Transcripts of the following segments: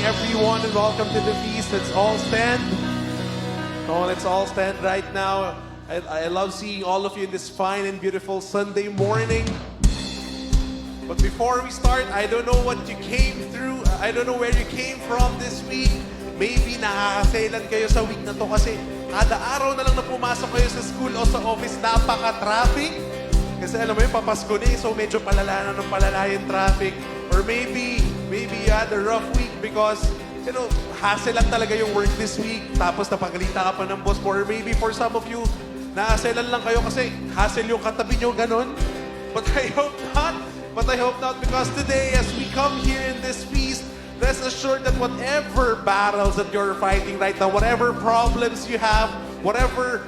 everyone, and welcome to the feast. Let's all stand. Come on, let's all stand right now. I love seeing all of you in this fine and beautiful Sunday morning. But before we start, I don't know what you came through. I don't know where you came from this week. Maybe nakakasailan kayo sa week na to kasi kada araw na lang na pumasok kayo sa school o sa office, napaka-traffic. Kasi alam mo yun, papasko na so medyo palala na ng palala yung traffic. Or maybe you had a rough week because, you know, hassle lang talaga yung work this week. Tapos napagalita ka pa ng boss mo. Or maybe for some of you, naaselan lang kayo kasi hassle yung katabi nyo, ganun. But I hope not because today as we come here in this feast, rest assured that whatever battles that you're fighting right now, whatever problems you have, whatever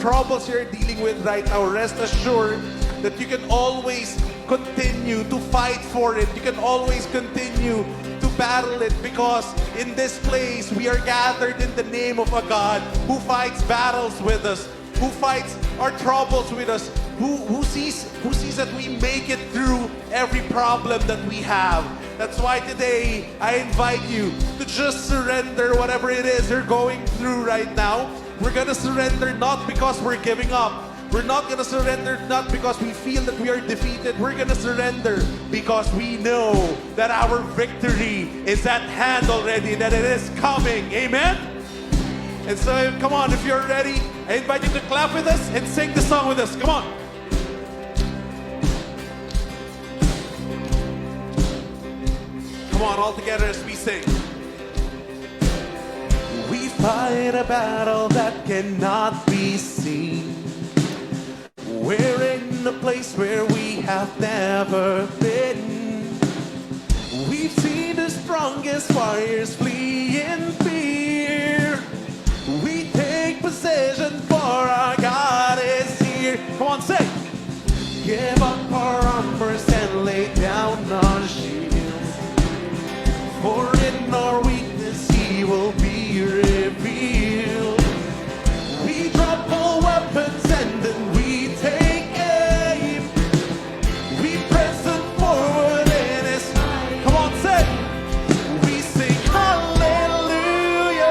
troubles you're dealing with right now, rest assured that you can always continue to fight for it. You can always continue to battle it because in this place we are gathered in the name of a God who fights battles with us, who fights our troubles with us, who sees that we make it through every problem that we have. That's why today I invite you to just surrender whatever it is you're going through right now. We're gonna surrender not because we're giving up. We're not gonna surrender not because we feel that we are defeated. We're gonna surrender because we know that our victory is at hand already, that it is coming. Amen? And so, come on, if you're ready, I invite you to clap with us and sing the song with us. Come on. Come on, all together as we sing. We fight a battle that cannot be seen. We're in a place where we have never been. We've seen the strongest warriors flee in fear. We take possession for our God is here. Come on, say. Give up our armors and lay down our shields. For in our weakness He will be revealed. We drop all weapons and then we take aim. We press it forward in His name. Come on, say. We sing hallelujah.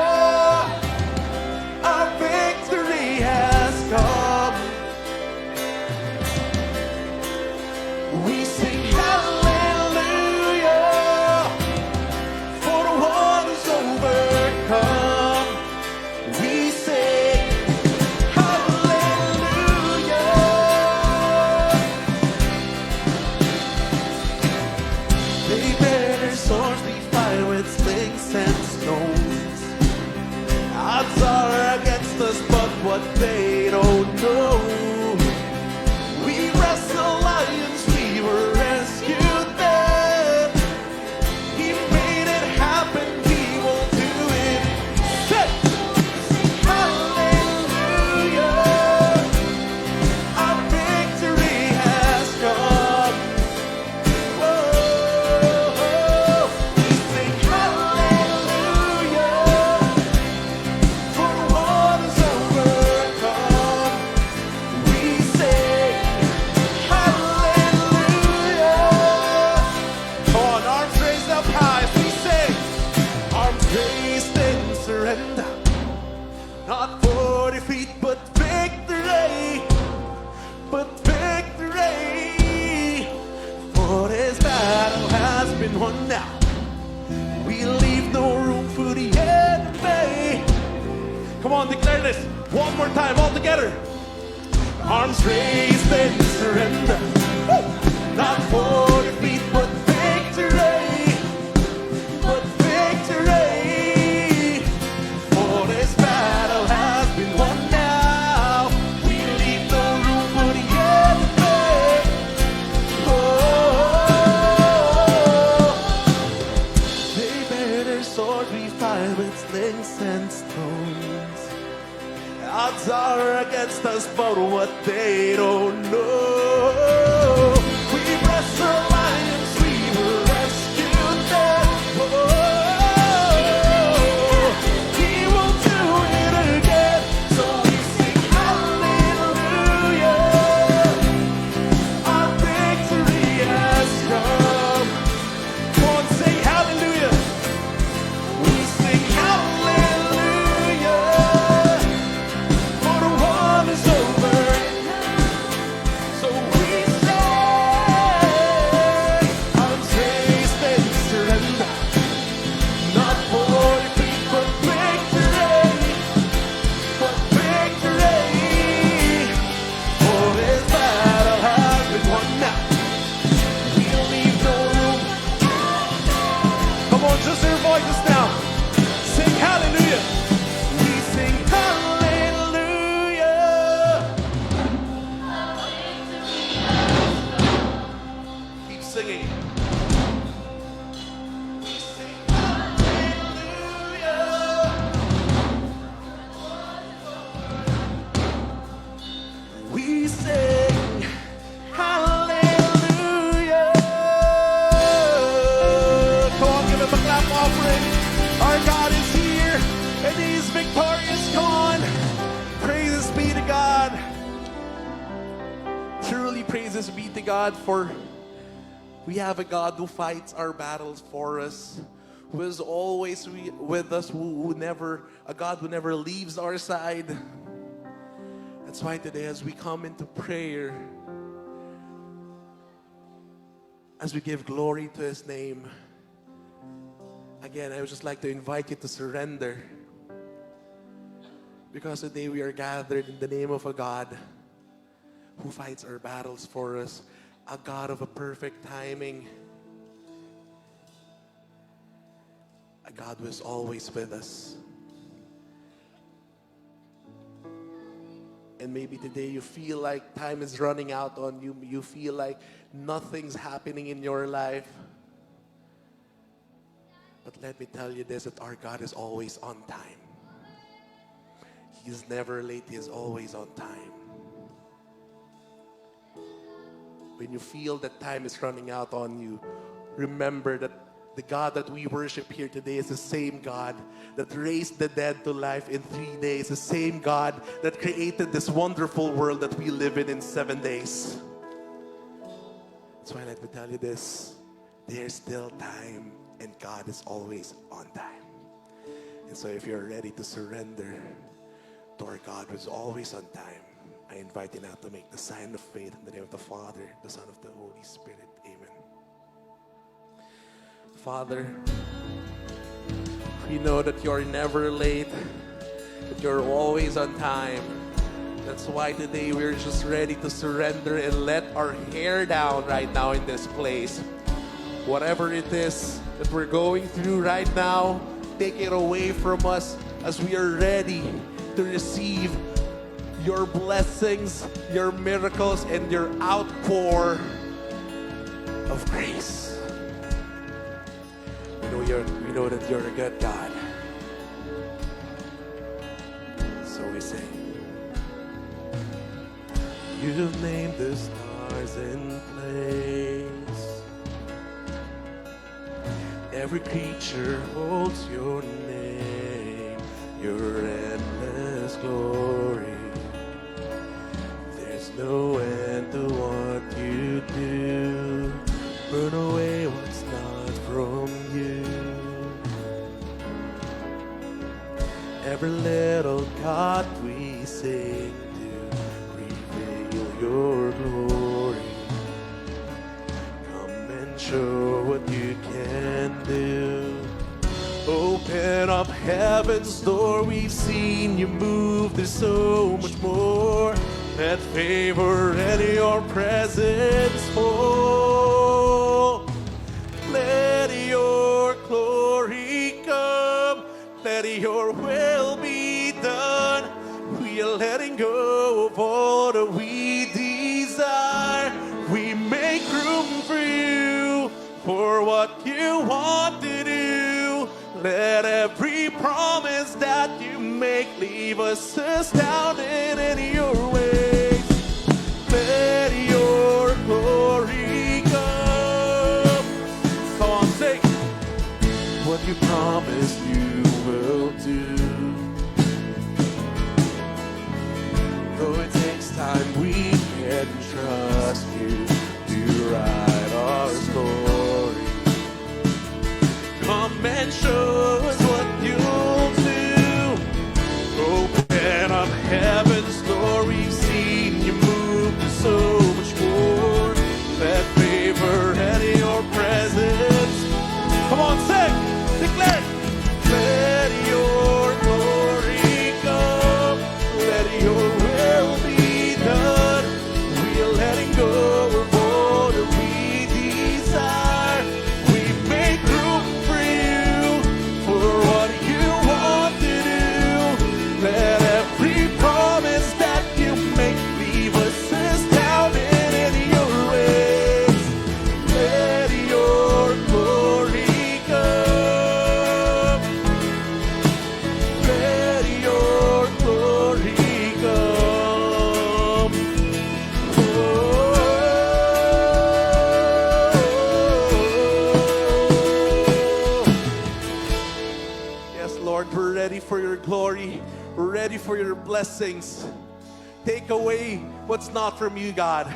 Our victory has come. We sing hallelujah. For the one who's overcome. We sing hallelujah. They bear their swords, we fight with slings and stones. Odds are against us, but what they don't know. We wrestle lions, we were rescued then. He made it happen, He will do it. Say, hallelujah. Our victory has come. Whoa, we sing hallelujah. For the one who's overcome. We say hallelujah. Come on, arms raised up high as we sing. Arms raised in surrender. Not for defeat, but victory. But victory. For this battle has been won now. We leave no room for the enemy. Come on, declare this one more time, all together. Arms raised in surrender. Woo! Not for defeat, but victory. But victory. For this battle has been won now. We leave no room for the enemy. Oh, they bear their swords, we fight with slings and stones. Odds are against us, but what they don't know. We wrestle lions, we were rescued then. Oh, He will do it again. So we sing hallelujah. Our victory has come. Come on, say hallelujah. Praises be to God, for we have a God who fights our battles for us, who is always with us, a God who never leaves our side. That's why today, as we come into prayer, as we give glory to His name, again, I would just like to invite you to surrender. Because today we are gathered in the name of a God who fights our battles for us, a God of a perfect timing, a God who is always with us. And maybe today you feel like time is running out on you. You feel like nothing's happening in your life. But let me tell you this, that our God is always on time. He's never late. He is always on time. When you feel that time is running out on you, remember that the God that we worship here today is the same God that raised the dead to life in 3 days, the same God that created this wonderful world that we live in 7 days. That's why let me tell you this, there's still time and God is always on time. And so if you're ready to surrender to our God who is always on time, I invite you now to make the sign of faith in the name of the Father, the Son, of the Holy Spirit. Amen. Father, we know that you're never late, that you're always on time. That's why today we're just ready to surrender and let our hair down right now in this place. Whatever it is that we're going through right now, take it away from us as we are ready to receive your blessings, your miracles, and your outpour of grace. We know that you're a good God. So we sing. You've named the stars in place. Every creature holds your name, your endless glory. There's no end to what you do. Burn away what's not from you. Every little God we sing to reveal your glory. Come and show what you can do. Open up heaven's door, we've seen you move, there's so much more. Let favor and your presence fall. Let your glory come, let your will be done. We are letting go of all that we desire. We make room for you, for what you want to do. Let every promise that you make leave us astounded in your ways. Let your glory come. Come on, sing. What you promised you will do. Though it takes time, we can trust you to write our story. Come and show us what you'll do. Open up heaven's door, we've seen you move to so much more. Let favor and your presence. Come on, sing, declare. Let your glory come, let your will be done. We're letting go of all that we desire. We make room for you, for what you want to do. Let every promise that you make leave us astounded in your ways. Let your glory come. Let your glory come. Oh. Yes, Lord, we're ready for your glory. We're ready for your blessings. Take away what's not from you, God.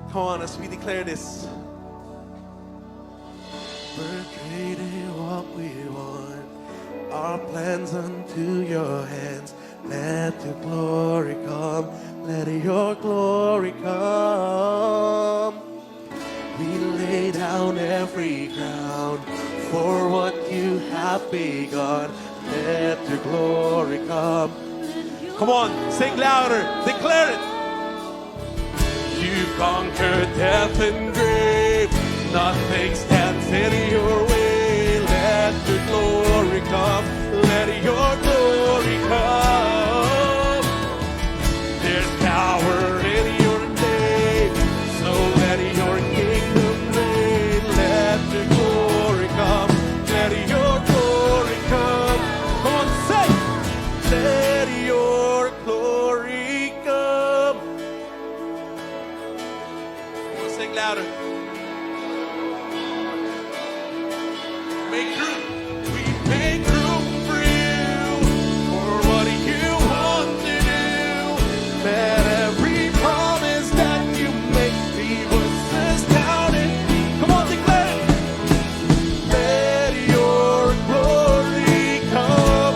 Come on, as we declare this. We're trading what we want, our plans unto your hands. Let your glory come, let your glory come. We lay down every crown for what you have begun. Let your glory come. Come on, sing louder, declare it. You conquered death and grave, nothing stands in your way. Let your glory come, let your glory come. There's power in your name, so let your kingdom reign. Let your glory come, let your glory come. Come on, say, let your glory come. Come on, sing louder. Make room. We make room for you, for what you want to do. Let every promise that you make be what's astounding. Come on, declare it. Let your glory come.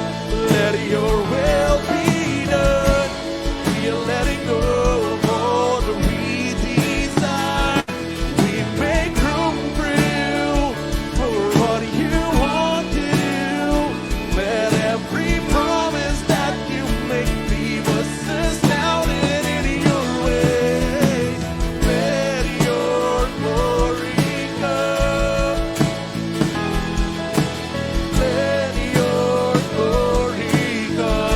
Let your will be done. We are letting go of all that we desire. We make room for you, for what you want to do. Let every promise that you make be what's astounding in your ways. Let your glory come. Let your glory come.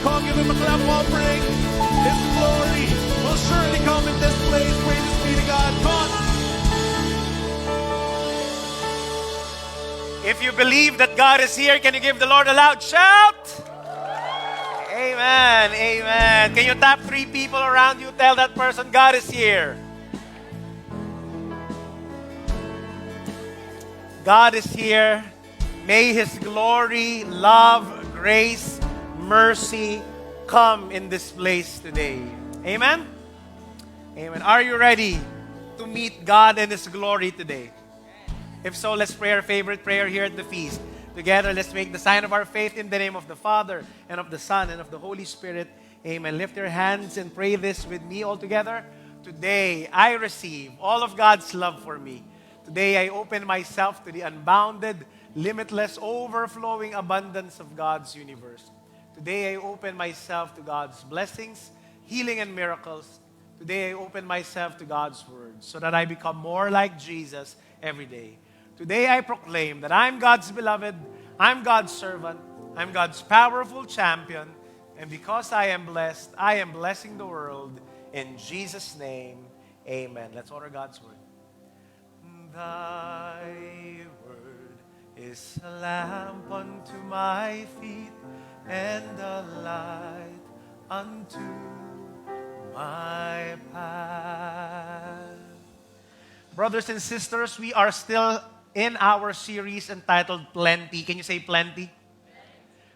Come on, give him a clap offering. His glory will surely come in this place. Praise be to God. Come on. If you believe that God is here, can you give the Lord a loud shout? Amen. Amen. Can you tap 3 people around you? Tell that person, God is here. God is here. May His glory, love, grace, mercy come in this place today. Amen? Amen. Are you ready to meet God and His glory today? If so, let's pray our favorite prayer here at the feast. Together, let's make the sign of our faith in the name of the Father, and of the Son, and of the Holy Spirit. Amen. Lift your hands and pray this with me all together. Today, I receive all of God's love for me. Today, I open myself to the unbounded, limitless, overflowing abundance of God's universe. Today, I open myself to God's blessings, healing, and miracles. Today, I open myself to God's word so that I become more like Jesus every day. Today, I proclaim that I'm God's beloved, I'm God's servant, I'm God's powerful champion, and because I am blessed, I am blessing the world. In Jesus' name, amen. Let's honor God's word. Thy word is a lamp unto my feet and a light unto my path. Brothers and sisters, we are still in our series entitled Plenty. Can you say plenty?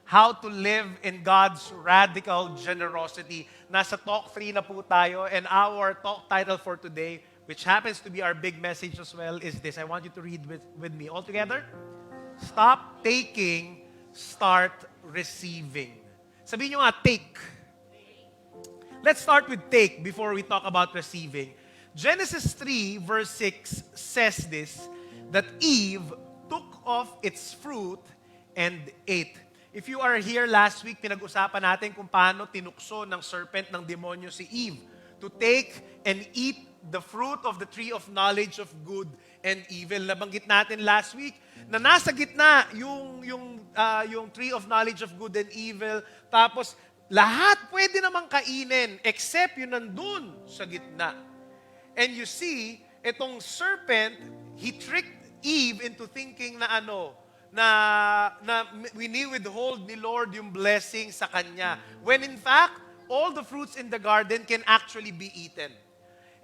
How to live in God's radical generosity. Nasa talk 3 na po tayo, and our talk title for today, which happens to be our big message as well, is this. I want you to read with me all together. Stop taking, start receiving. Sabihin nyo nga, take. Let's start with take before we talk about receiving. Genesis 3 verse 6 says this, that Eve took of its fruit and ate. If you are here last week, pinag-usapan natin kung paano tinukso ng serpent ng demonyo si Eve to take and eat the fruit of the tree of knowledge of good and evil. Nabanggit natin last week na nasa gitna yung tree of knowledge of good and evil. Tapos lahat pwede namang kainin except yung nandun sa gitna. And you see, itong serpent, he tricked Eve into thinking na withhold ni Lord yung blessing sa kanya. When in fact, all the fruits in the garden can actually be eaten.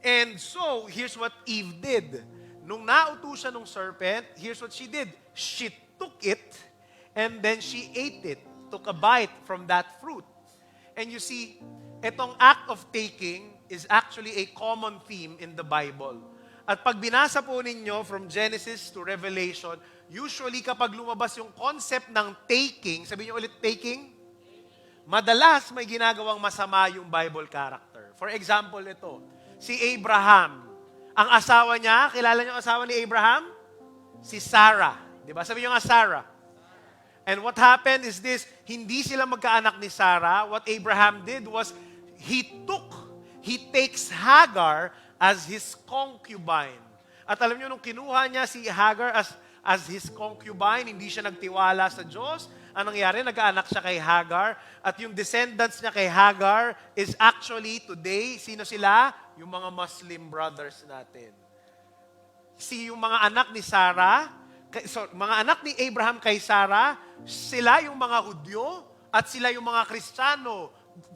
And so, here's what Eve did. Nung nauto siya ng serpent, here's what she did. She took it and then she ate it. Took a bite from that fruit. And you see, itong act of taking is actually a common theme in the Bible. At pag binasa po ninyo from Genesis to Revelation, usually kapag lumabas yung concept ng taking, sabihin niyo ulit taking, madalas may ginagawang masama yung Bible character. For example, ito, si Abraham. Ang asawa niya, kilala niyo ang asawa ni Abraham? Si Sarah. Di ba? Sabi niyo nga Sarah. And what happened is this, hindi sila magkaanak ni Sarah. What Abraham did was, he takes Hagar as his concubine. At alam niyo, nung kinuha niya si Hagar as his concubine, hindi siya nagtiwala sa Diyos. Anong nangyari? Nag-aanak siya kay Hagar. At yung descendants niya kay Hagar is actually today, sino sila? Yung mga Muslim brothers natin. Yung mga anak ni Sarah, mga anak ni Abraham kay Sarah, sila yung mga Hudyo at sila yung mga Kristiyano.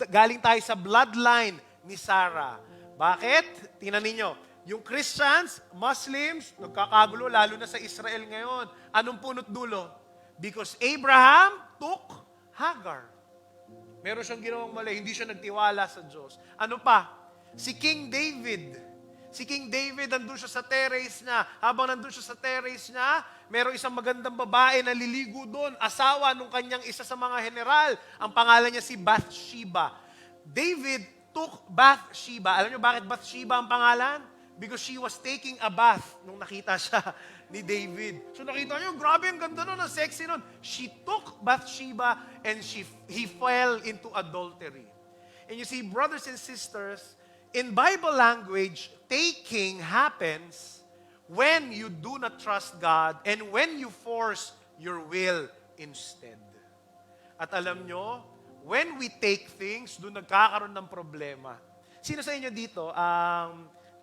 Galing tayo sa bloodline ni Sarah. Bakit? Tingnan ninyo. Yung Christians, Muslims, nagkakagulo, lalo na sa Israel ngayon. Anong punot dulo? Because Abraham took Hagar. Meron siyang ginawang mali, hindi siya nagtiwala sa Diyos. Ano pa? Si King David. Si King David, nandun siya sa terrace niya. Habang nandun siya sa terrace niya, meron isang magandang babae na liligo doon. Asawa nung kanyang isa sa mga general. Ang pangalan niya si Bathsheba. David took Bathsheba. Alam niyo bakit Bathsheba ang pangalan? Because she was taking a bath nung nakita siya ni David. So nakita niyo, grabe ang ganda nun, ang sexy nun. She took Bathsheba and he fell into adultery. And you see, brothers and sisters, in Bible language, taking happens when you do not trust God and when you force your will instead. At alam nyo, when we take things, doon nagkakaroon ng problema. Sino sa inyo dito,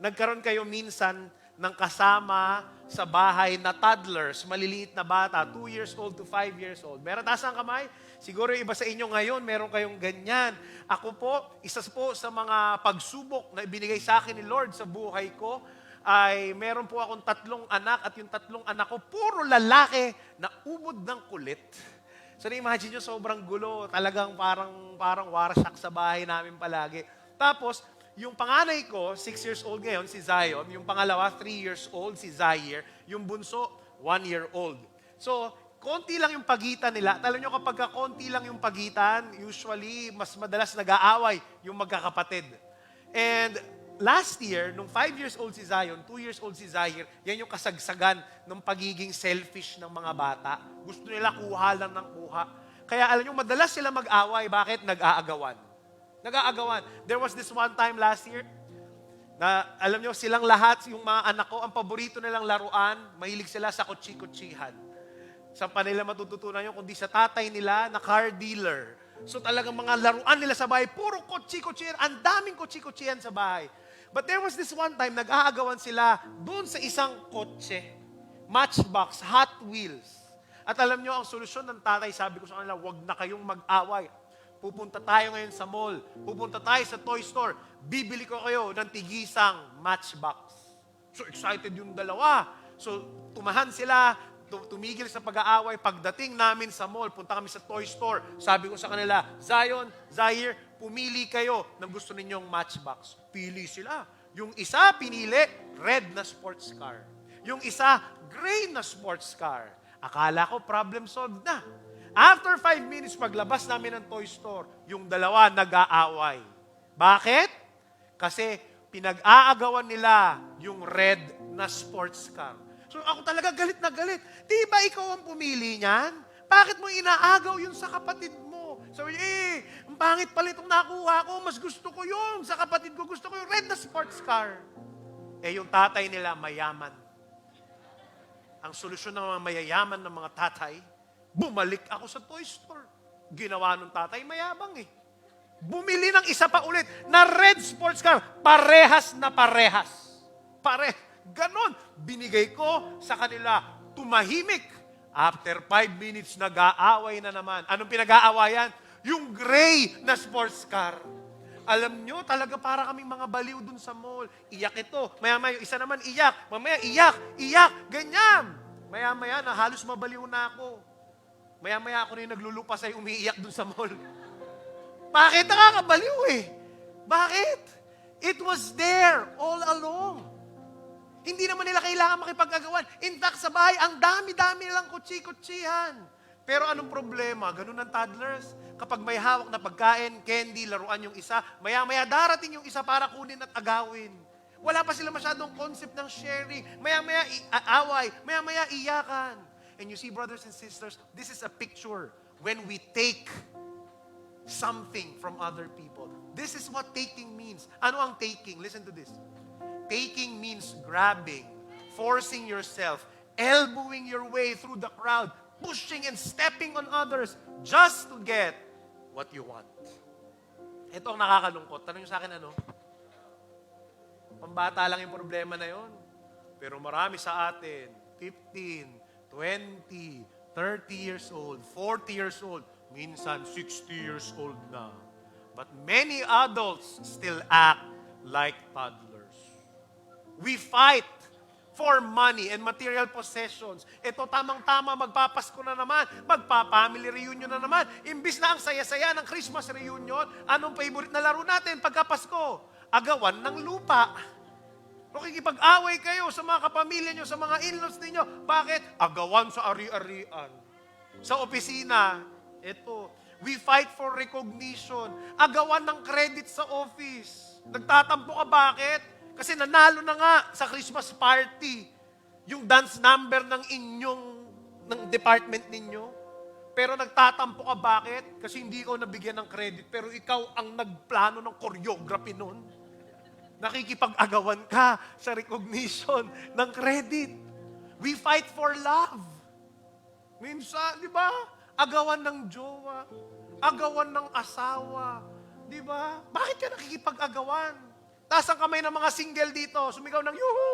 nagkaroon kayo minsan ng kasama sa bahay na toddlers, maliliit na bata, 2 years old to 5 years old. Meron taas ang kamay? Siguro yung iba sa inyo ngayon, meron kayong ganyan. Ako po, isa po sa mga pagsubok na ibinigay sa akin ni Lord sa buhay ko, ay meron po akong 3 anak at yung 3 anak ko, puro lalaki na ubod ng kulit. So na-imagine nyo, sobrang gulo. Talagang parang warsak sa bahay namin palagi. Tapos, yung panganay ko, 6 years old ngayon, si Zion. Yung pangalawa, 3 years old, si Zaire. Yung bunso, 1 year old. So, konti lang yung pagitan nila. Alam nyo, kapag konti lang yung pagitan, usually, mas madalas nag-aaway yung magkakapatid. And last year, nung 5 years old si Zion, 2 years old si Zaire, yan yung kasagsagan ng pagiging selfish ng mga bata. Gusto nila kuha lang ng kuha. Kaya alam nyo, madalas sila mag-away. Bakit? Nag-aagawan. There was this one time last year, na alam nyo, silang lahat, yung mga anak ko, ang paborito nilang laruan, mahilig sila sa kutsi-kutsihan. Sa panila matututunan yun, kundi sa tatay nila na car dealer. So talagang mga laruan nila sa bahay, puro kutsi-kutsihan, ang daming kutsi-kutsihan sa bahay. But there was this one time, nag-aagawan sila doon sa isang kotse, Matchbox, Hot Wheels. At alam nyo, ang solusyon ng tatay, sabi ko sa kanila, wag na kayong mag-away. Pupunta tayo ngayon sa mall. Pupunta tayo sa toy store. Bibili ko kayo ng tigisang Matchbox. So excited yung dalawa. So tumahan sila, tumigil sa pag-aaway. Pagdating namin sa mall, punta kami sa toy store. Sabi ko sa kanila, Zion, Zaire, pumili kayo ng gusto ninyong Matchbox. Pili sila. Yung isa, pinili, red na sports car. Yung isa, gray na sports car. Akala ko, problem solved na. After 5 minutes, paglabas namin ng toy store, yung dalawa nag-aaway. Bakit? Kasi pinag-aagawan nila yung red na sports car. So ako talaga galit na galit. Di ba ikaw ang pumili niyan? Bakit mo inaagaw yun sa kapatid mo? Sabi niya, ang pangit pala itong nakuha ko. Mas gusto ko yun. Sa kapatid ko, gusto ko yung red na sports car. Yung tatay nila, mayaman. Ang solusyon ng mga mayayaman ng mga tatay, bumalik ako sa toy store. Ginawa nung tatay, mayabang eh. Bumili ng isa pa ulit na red sports car. Parehas na parehas. Ganon. Binigay ko sa kanila. Tumahimik. After 5 minutes, nag-aaway na naman. Anong pinag-aawayan? Yung gray na sports car. Alam nyo, talaga para kaming mga baliw dun sa mall. Iyak ito. Maya-maya, isa naman iyak. Mamaya, iyak. Ganyan. Maya-maya na halos mabaliw na ako. Maya-maya ako na yung naglulupa sa'yo, umiiyak dun sa mall. Bakit? Nakakabaliw eh. Bakit? It was there all along. Hindi naman nila kailangan makipag-agawan. In fact, sa bahay, ang dami-dami nilang kutsi-kutsihan. Pero anong problema? Ganun ang toddlers. Kapag may hawak na pagkain, candy, laruan yung isa, maya-maya darating yung isa para kunin at agawin. Wala pa sila masyadong concept ng sharing. Maya-maya away, maya-maya iyakan. And you see, brothers and sisters, this is a picture when we take something from other people. This is what taking means. Ano ang taking? Listen to this. Taking means grabbing, forcing yourself, elbowing your way through the crowd, pushing and stepping on others just to get what you want. Ito ang nakakalungkot. Tanong nyo sa akin ano? Pambata lang yung problema na yon. Pero marami sa atin, 15, 20, 30 years old, 40 years old, minsan 60 years old na. But many adults still act like toddlers. We fight for money and material possessions. Ito tamang-tama, magpapasko na naman, magpa-family reunion na naman. Imbis na ang saya-saya ng Christmas reunion, anong favorite na laro natin pagka Pasko? Agawan ng lupa. Makikipag-away kayo sa mga kapamilya nyo, sa mga in-laws ninyo. Bakit? Agawan sa ari-arian. Sa opisina, ito, we fight for recognition. Agawan ng credit sa office. Nagtatampo ka, bakit? Kasi nanalo na nga sa Christmas party yung dance number ng department ninyo. Pero nagtatampo ka, bakit? Kasi hindi ikaw nabigyan ng credit, pero ikaw ang nagplano ng choreography nun. Nakikipag-agawan ka sa recognition ng credit. We fight for love. Minsan, di ba? Agawan ng jowa. Agawan ng asawa. Di ba? Bakit ka nakikipag-agawan? Taas ang kamay ng mga single dito. Sumigaw ng yuhu!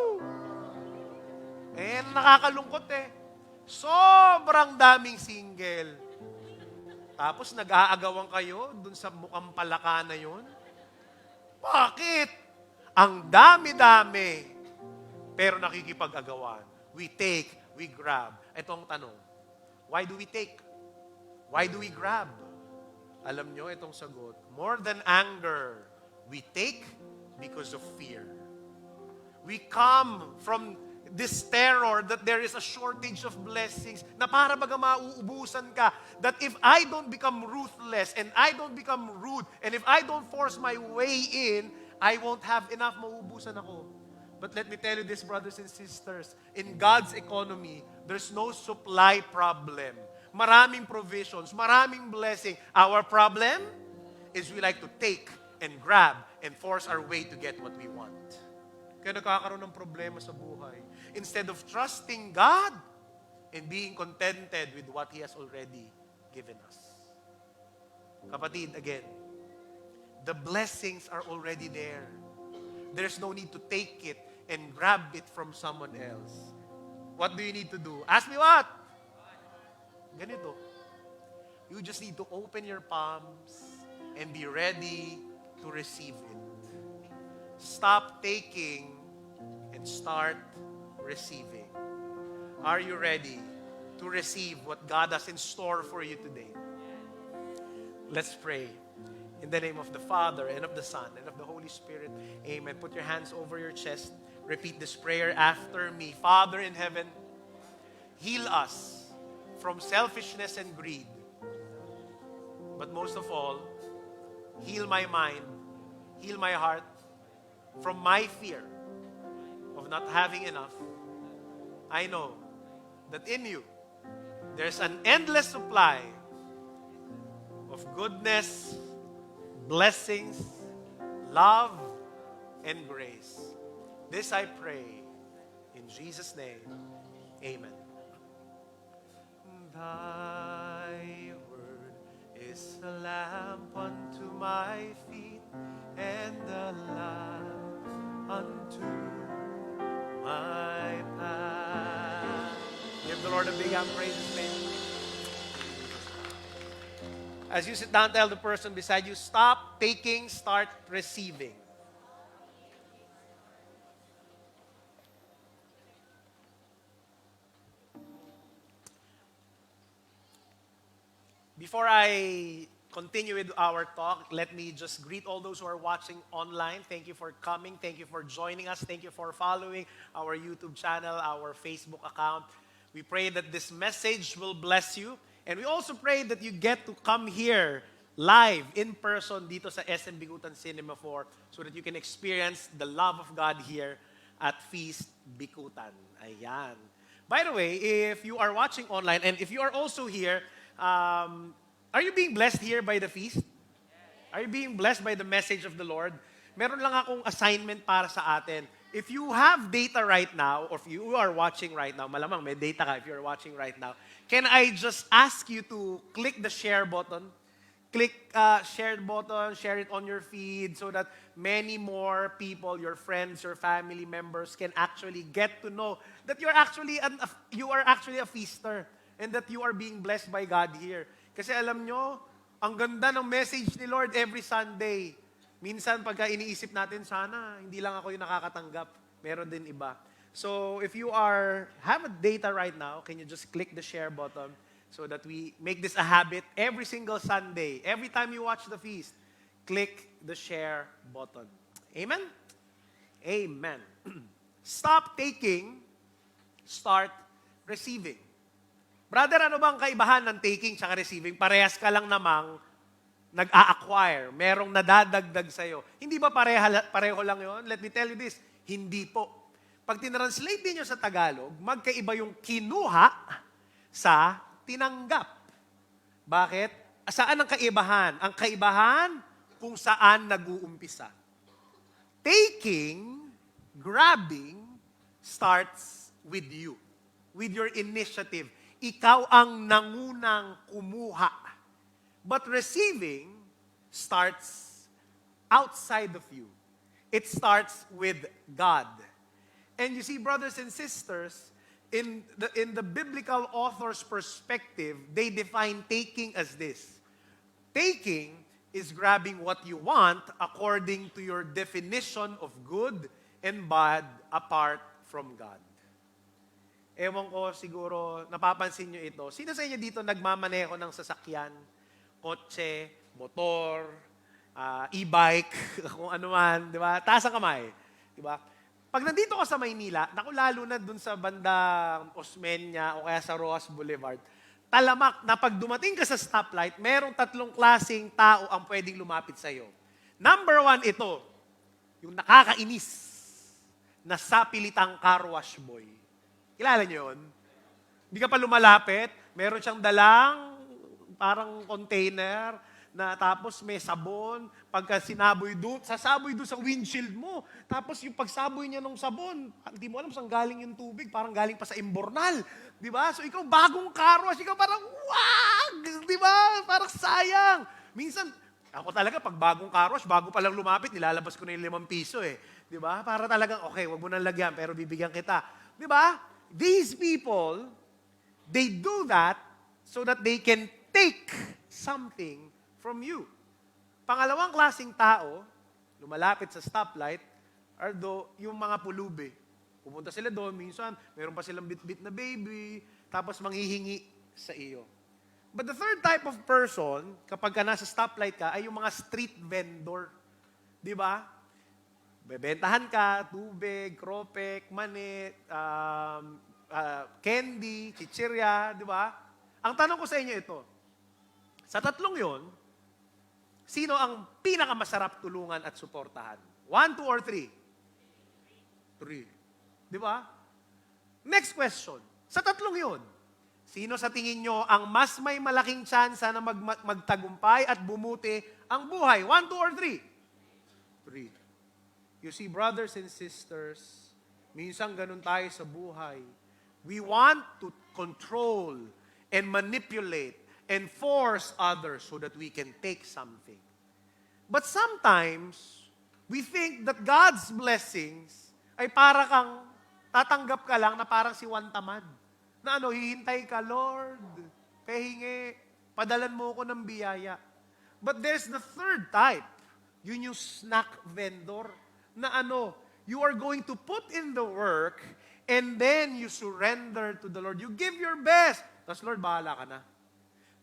Eh, nakakalungkot eh. Sobrang daming single. Tapos nag-aagawan kayo dun sa mukhang palaka na yun. Bakit? Ang dami-dami. Pero nakikipag-agawan. We take, we grab. Ito ang tanong. Why do we take? Why do we grab? Alam nyo, itong sagot. More than anger, we take because of fear. We come from this terror that there is a shortage of blessings, na para baga mauubusan ka, that if I don't become ruthless, and I don't become rude, and if I don't force my way in, I won't have enough, mauubusan ako. But let me tell you this, brothers and sisters, in God's economy, there's no supply problem. Maraming provisions, maraming blessing. Our problem is we like to take and grab and force our way to get what we want. Kaya nagkakaroon ng problema sa buhay. Instead of trusting God and being contented with what He has already given us. Kapatid, again, the blessings are already there. There's no need to take it and grab it from someone else. What do you need to do? Ask me what? Ganito. You just need to open your palms and be ready to receive it. Stop taking and start receiving. Are you ready to receive what God has in store for you today? Let's pray. In the name of the Father, and of the Son, and of the Holy Spirit. Amen. Put your hands over your chest. Repeat this prayer after me. Father in heaven, heal us from selfishness and greed. But most of all, heal my mind, heal my heart from my fear of not having enough. I know that in you, there's an endless supply of goodness, blessings, love, and grace. This I pray in Jesus' name. Amen. Thy word is a lamp unto my feet and a light unto my path. Give the Lord a big hand, praise His name. As you sit down, tell the person beside you, stop taking, start receiving. Before I continue with our talk, let me just greet all those who are watching online. Thank you for coming. Thank you for joining us. Thank you for following our YouTube channel, our Facebook account. We pray that this message will bless you. And we also pray that you get to come here live, in person, dito sa SM Bikutan Cinema 4 so that you can experience the love of God here at Feast Bikutan. Ayan. By the way, if you are watching online and if you are also here, are you being blessed here by the feast? Are you being blessed by the message of the Lord? Meron lang akong assignment para sa atin. If you have data right now, or if you are watching right now, malamang may data ka if you're watching right now, can I just ask you to click the share button? Click share button, share it on your feed so that many more people, your friends, your family members can actually get to know that you are actually a feaster and that you are being blessed by God here. Kasi alam nyo, ang ganda ng message ni Lord every Sunday. Minsan pagka iniisip natin, sana hindi lang ako yung nakakatanggap. Meron din iba. So if you have a data right now, can you just click the share button so that we make this a habit every single Sunday. Every time you watch the feast, click the share button. Amen? Amen. Stop taking, start receiving. Brother, ano bang kaibahan ng taking tsaka receiving? Parehas ka lang namang nag-a-acquire. Merong nadadagdag sa'yo. Hindi ba pareho lang yon? Let me tell you this, hindi po. Pag tinranslate niyo sa Tagalog, magkaiba yung kinuha sa tinanggap. Bakit? Saan ang kaibahan? Ang kaibahan kung saan nag-uumpisa. Taking, grabbing, starts with you. With your initiative. Ikaw ang nangunang kumuha. But receiving starts outside of you. It starts with God. And you see, brothers and sisters, in the biblical author's perspective, they define taking as this. Taking is grabbing what you want according to your definition of good and bad apart from God. Ewan ko, siguro, napapansin nyo ito. Sino sa inyo dito nagmamaneho ng sasakyan, kotse, motor, e-bike, kung ano man, di ba? Taas ang kamay, di ba? Pag nandito ka sa Maynila, naku lalo na dun sa bandang Osmeña o kaya sa Rojas Boulevard, talamak na pag dumating ka sa stoplight, merong 3 klaseng tao ang pwedeng lumapit sa'yo. Number 1, ito, yung nakakainis na sapilitang car wash boy. Kilala niyo yun? Hindi ka pa lumalapit, meron siyang dalang parang container na tapos may sabon. Pagka sasaboy doon sa windshield mo. Tapos yung pagsaboy niya ng sabon, hindi mo alam saan galing yung tubig, parang galing pa sa imbornal. Di ba? So ikaw, bagong car wash, ikaw parang, wag! Di ba? Parang sayang. Minsan, ako talaga, pag bagong car wash, bago pa lang lumapit, nilalabas ko na yung 5 piso eh. Di ba? Para talagang, okay, wag mo nang lagyan, pero bibigyan kita. Di ba? These people, they do that so that they can take something from you. Pangalawang klaseng tao, lumalapit sa stoplight, are yung mga pulube. Pupunta sila doon, minsan, meron pa silang bit-bit na baby, tapos manghihingi sa iyo. But the third type of person, kapag ka nasa stoplight ka, ay yung mga street vendor. Di ba? Bebentahan ka, tubig, kropek, mani, candy, chichirya, di ba? Ang tanong ko sa inyo ito, sa 3 yon, sino ang pinakamasarap tulungan at suportahan? 1, 2, or 3? 3. Di ba? Next question, sa 3 yon, sino sa tingin nyo ang mas may malaking tsansa na magtagumpay at bumuti ang buhay? 1, 2, or 3? 3. You see, brothers and sisters, minsan ganun tayo sa buhay. We want to control and manipulate and force others so that we can take something. But sometimes, we think that God's blessings ay para kang tatanggap ka lang na parang si Juan Tamad. Na hihintay ka, Lord, pahingi, padalan mo ko ng biyaya. But there's the third type. Yun yung snack vendor na ano, you are going to put in the work and then you surrender to the Lord. You give your best. Tapos Lord, bahala ka na.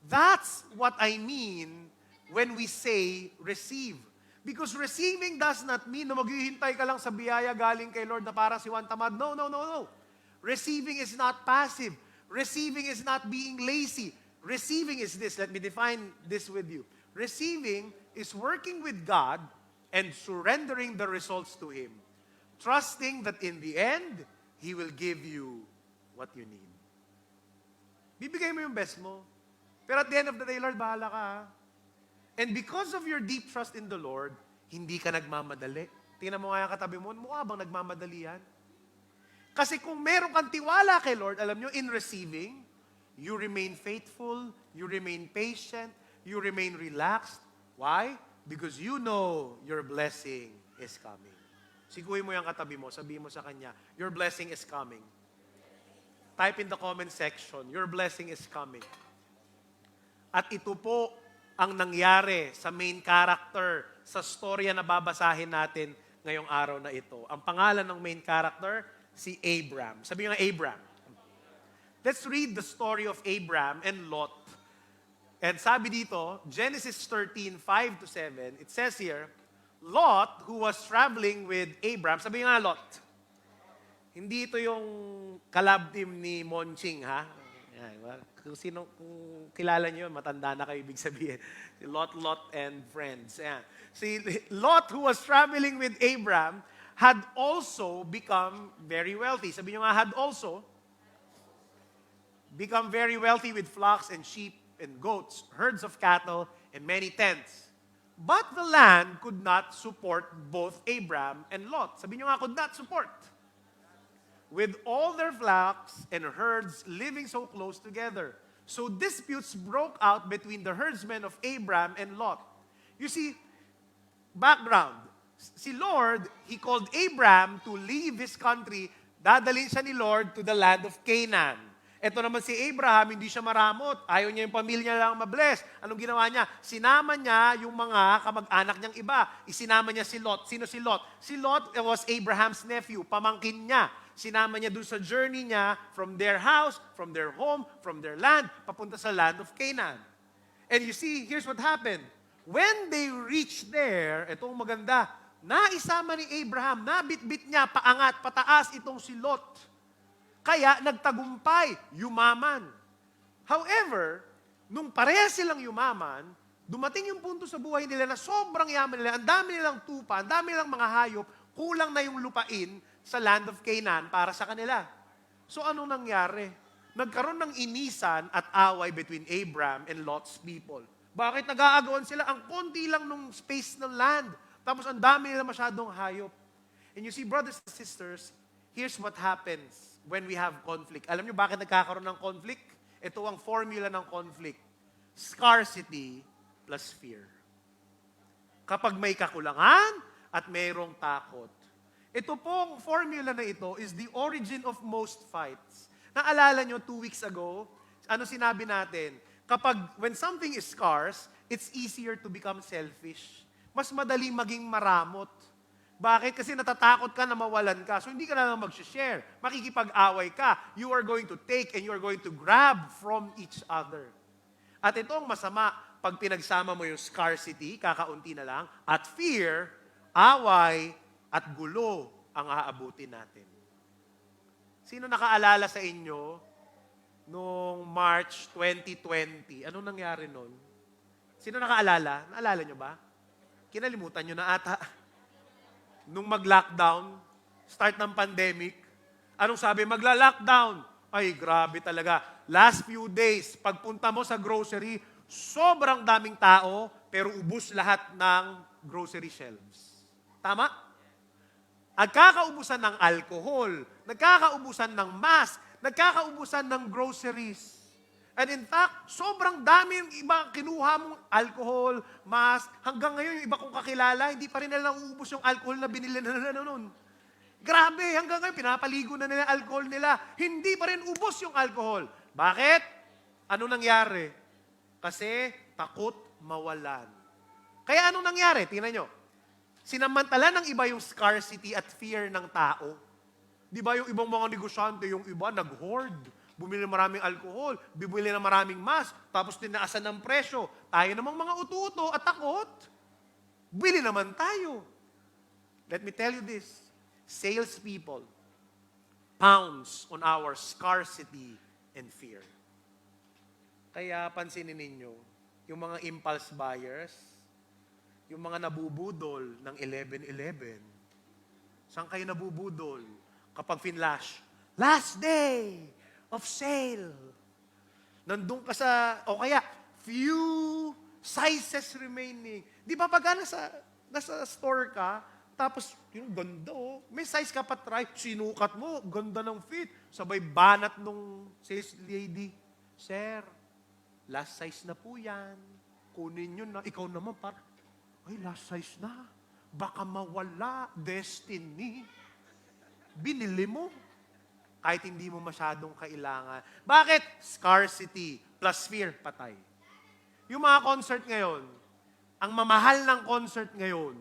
That's what I mean when we say receive. Because receiving does not mean na maghihintay ka lang sa biyaya galing kay Lord na parang si Juan Tamad. No, no, no, no. Receiving is not passive. Receiving is not being lazy. Receiving is this. Let me define this with you. Receiving is working with God and surrendering the results to Him. Trusting that in the end, He will give you what you need. Bibigay mo yung best mo. Pero at the end of the day, Lord, bahala ka. And because of your deep trust in the Lord, hindi ka nagmamadali. Tingnan mo nga yung katabi mo, mukha bang nagmamadali yan? Kasi kung meron kang tiwala kay Lord, alam nyo, in receiving, you remain faithful, you remain patient, you remain relaxed. Why? Because you know your blessing is coming. Siguhin mo yung katabi mo, sabihin mo sa kanya, your blessing is coming. Type in the comment section, your blessing is coming. At ito po ang nangyari sa main character sa storya na babasahin natin ngayong araw na ito. Ang pangalan ng main character, si Abram. Sabi nga Abram. Let's read the story of Abram and Lot. And sabi dito, Genesis 13:5-7, it says here, Lot, who was traveling with Abram, sabi nga Lot, hindi ito yung collab team ni Monching, ha? Yan, kung kilala niyo yun, matanda na kayo, ibig sabihin. Si Lot and friends. Yan. Si Lot, who was traveling with Abram, had also become very wealthy. Sabi niyo nga, had also become very wealthy with flocks and sheep and goats, herds of cattle, and many tents. But the land could not support both Abram and Lot. Sabi niyo nga, could not support. With all their flocks and herds living so close together. So disputes broke out between the herdsmen of Abram and Lot. You see, background, si Lord, He called Abram to leave his country, dadalhin siya ni Lord to the land of Canaan. Ito naman si Abraham, hindi siya maramot. Ayaw niya yung pamilya lang mabless. Anong ginawa niya? Sinama niya yung mga kamag-anak niyang iba. Isinama niya si Lot. Sino si Lot? Si Lot was Abraham's nephew, pamangkin niya. Sinama niya dun sa journey niya from their house, from their home, from their land, papunta sa land of Canaan. And you see, here's what happened. When they reached there, itong maganda, naisama ni Abraham, nabitbit niya, paangat, pataas itong si Lot. Kaya nagtagumpay, yumaman. However, nung pareha silang yumaman, dumating yung punto sa buhay nila na sobrang yaman nila, ang dami nilang tupa, ang dami nilang mga hayop, kulang na yung lupain sa land of Canaan para sa kanila. So anong nangyari? Nagkaroon ng inisan at away between Abram and Lot's people. Bakit nag-aagawan sila? Ang konti lang nung space ng land. Tapos ang dami nila masyadong hayop. And you see, brothers and sisters, here's what happens when we have conflict. Alam niyo bakit nagkakaroon ng conflict? Ito ang formula ng conflict. Scarcity plus fear. Kapag may kakulangan at mayroong takot. Ito pong formula na ito is the origin of most fights. Naalala nyo, 2 weeks ago, ano sinabi natin? When something is scarce, it's easier to become selfish. Mas madaling maging maramot. Bakit? Kasi natatakot ka na mawalan ka. So hindi ka na lang mag-share. Makikipag-away ka. You are going to take and you are going to grab from each other. At itong masama, pag pinagsama mo yung scarcity, kakaunti na lang, at fear, away, at gulo ang aabutin natin. Sino nakaalala sa inyo noong March 2020? Anong nangyari noon? Sino nakaalala? Naalala nyo ba? Kinalimutan nyo na ata. Nung mag-lockdown, start ng pandemic, anong sabi? Magla-lockdown. Ay, grabe talaga. Last few days, pagpunta mo sa grocery, sobrang daming tao, pero ubus lahat ng grocery shelves. Tama? Nagkakaubusan ng alcohol, nagkakaubusan ng mask, nagkakaubusan ng groceries. And in fact, sobrang dami yung iba kinuha mong alcohol, mask. Hanggang ngayon, yung iba kong kakilala, hindi pa rin nila uubos yung alcohol na binili na noon. Grabe, hanggang ngayon, pinapaligo na nila alcohol nila. Hindi pa rin ubos yung alcohol. Bakit? Ano nangyari? Kasi takot mawalan. Kaya anong nangyari? Tingnan nyo. Sinamantala ng iba yung scarcity at fear ng tao. Di ba yung ibang mga negosyante, yung iba nag-hoard, bumili ng maraming alcohol, bibili ng maraming mask, tapos tinaasan ng presyo. Tayo namang mga uto-uto at takot. Bili naman tayo. Let me tell you this. Salespeople pounce on our scarcity and fear. Kaya pansinin ninyo, yung mga impulse buyers, yung mga nabubudol ng 11-11, saan kayo nabubudol? Kapag finlash, last day of sale. Nandun ka sa, o kaya, few sizes remaining. Di ba pag nasa store ka, tapos, yung ganda oh, may size ka pa try, sinukat mo, ganda ng fit. Sabay banat nung sales lady, Sir, last size na po yan. Kunin nyo na. Ikaw naman ay last size na. Baka mawala, destiny. Binili mo. Kahit hindi mo masyadong kailangan. Bakit? Scarcity plus fear, patay. Yung mga concert ngayon, ang mamahal ng concert ngayon,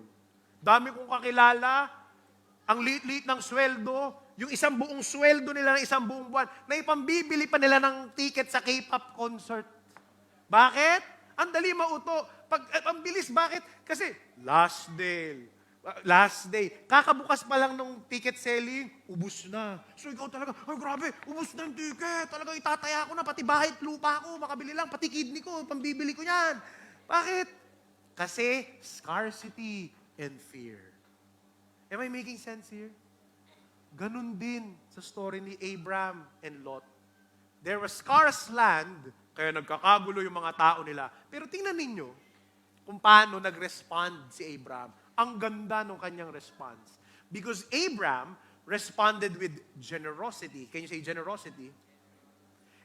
dami kong kakilala, ang liit-liit ng sweldo, yung isang buong sweldo nila ng isang buong buwan, na ipambibili pa nila ng ticket sa K-pop concert. Bakit? Ang dali mauto. Ang bilis, bakit? Kasi last day. Kakabukas pa lang ng ticket selling, ubus na. So ikaw talaga, ay grabe, ubus na yung ticket. Talaga itataya ko na, pati bahay at lupa ko, makabili lang, pati kidney ko, pambibili ko yan. Bakit? Kasi scarcity and fear. Am I making sense here? Ganun din sa story ni Abraham and Lot. There was scarce land, kaya nagkakagulo yung mga tao nila. Pero tingnan ninyo kung paano nag-respond si Abraham. Ang ganda ng kanyang response. Because Abraham responded with generosity. Can you say generosity?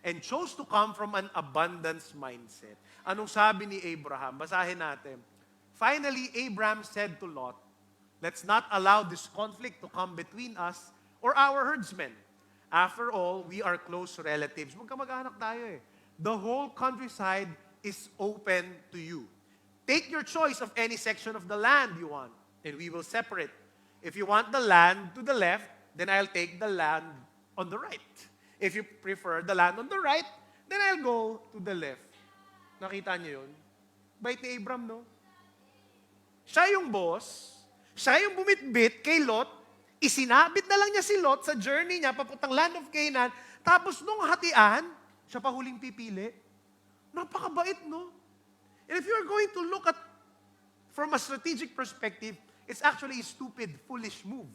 And chose to come from an abundance mindset. Anong sabi ni Abraham? Basahin natin. Finally, Abraham said to Lot, let's not allow this conflict to come between us or our herdsmen. After all, we are close relatives. Magkamag-anak tayo eh. The whole countryside is open to you. Take your choice of any section of the land you want, and we will separate. If you want the land to the left, then I'll take the land on the right. If you prefer the land on the right, then I'll go to the left. Nakita niyo yun? Bait ni Abraham, no? Siya yung boss, siya yung bumitbit kay Lot, isinabit na lang niya si Lot sa journey niya papuntang land of Canaan, tapos nung hatian, siya pa huling pipili. Napakabait, no? And if you're going to look at from a strategic perspective, it's actually a stupid, foolish move.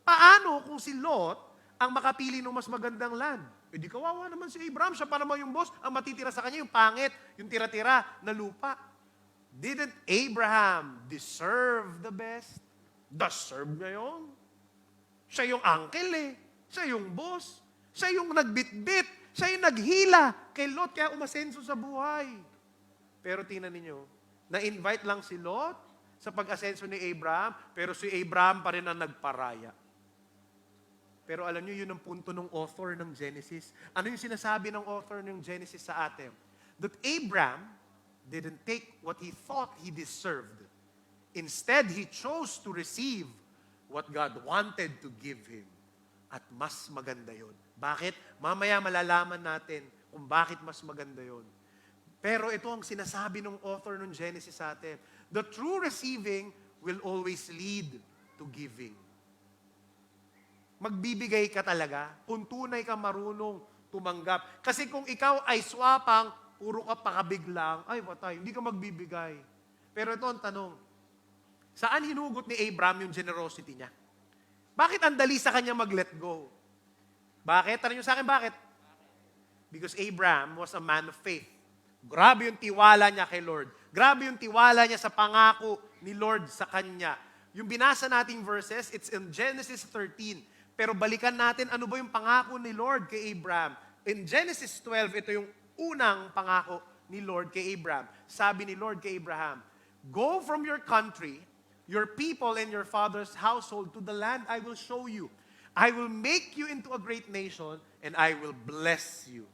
Paano kung si Lot ang makapili ng mas magandang land? E di kawawa naman si Abraham, siya pa naman yung boss, ang matitira sa kanya yung pangit, yung tira-tira na lupa. Didn't Abraham deserve the best? Deserve niya yun. Siya yung uncle eh. Siya yung boss. Siya yung nagbitbit. Siya yung naghila kay Lot kaya umasenso sa buhay. Pero tingnan ninyo, na-invite lang si Lot sa pag-asenso ni Abraham, pero si Abraham pa rin ang nagparaya. Pero alam niyo, yun ang punto ng author ng Genesis. Ano yung sinasabi ng author ng Genesis sa atin? That Abraham didn't take what he thought he deserved. Instead, he chose to receive what God wanted to give him. At mas maganda yun. Bakit? Mamaya malalaman natin kung bakit mas maganda yun. Pero ito ang sinasabi ng author ng Genesis sa atin. The true receiving will always lead to giving. Magbibigay ka talaga kung tunay ka marunong tumanggap. Kasi kung ikaw ay swapang, puro ka pakabiglang, ay patay, hindi ka magbibigay. Pero ito ang tanong, saan hinugot ni Abraham yung generosity niya? Bakit ang dali sa kanya mag-let go? Bakit? Tanong niyo sa akin, bakit? Because Abraham was a man of faith. Grabe yung tiwala niya kay Lord. Grabe yung tiwala niya sa pangako ni Lord sa kanya. Yung binasa nating verses, it's in Genesis 13. Pero balikan natin, ano ba yung pangako ni Lord kay Abraham? In Genesis 12, ito yung unang pangako ni Lord kay Abraham. Sabi ni Lord kay Abraham, go from your country, your people and your father's household to the land I will show you. I will make you into a great nation and I will bless you.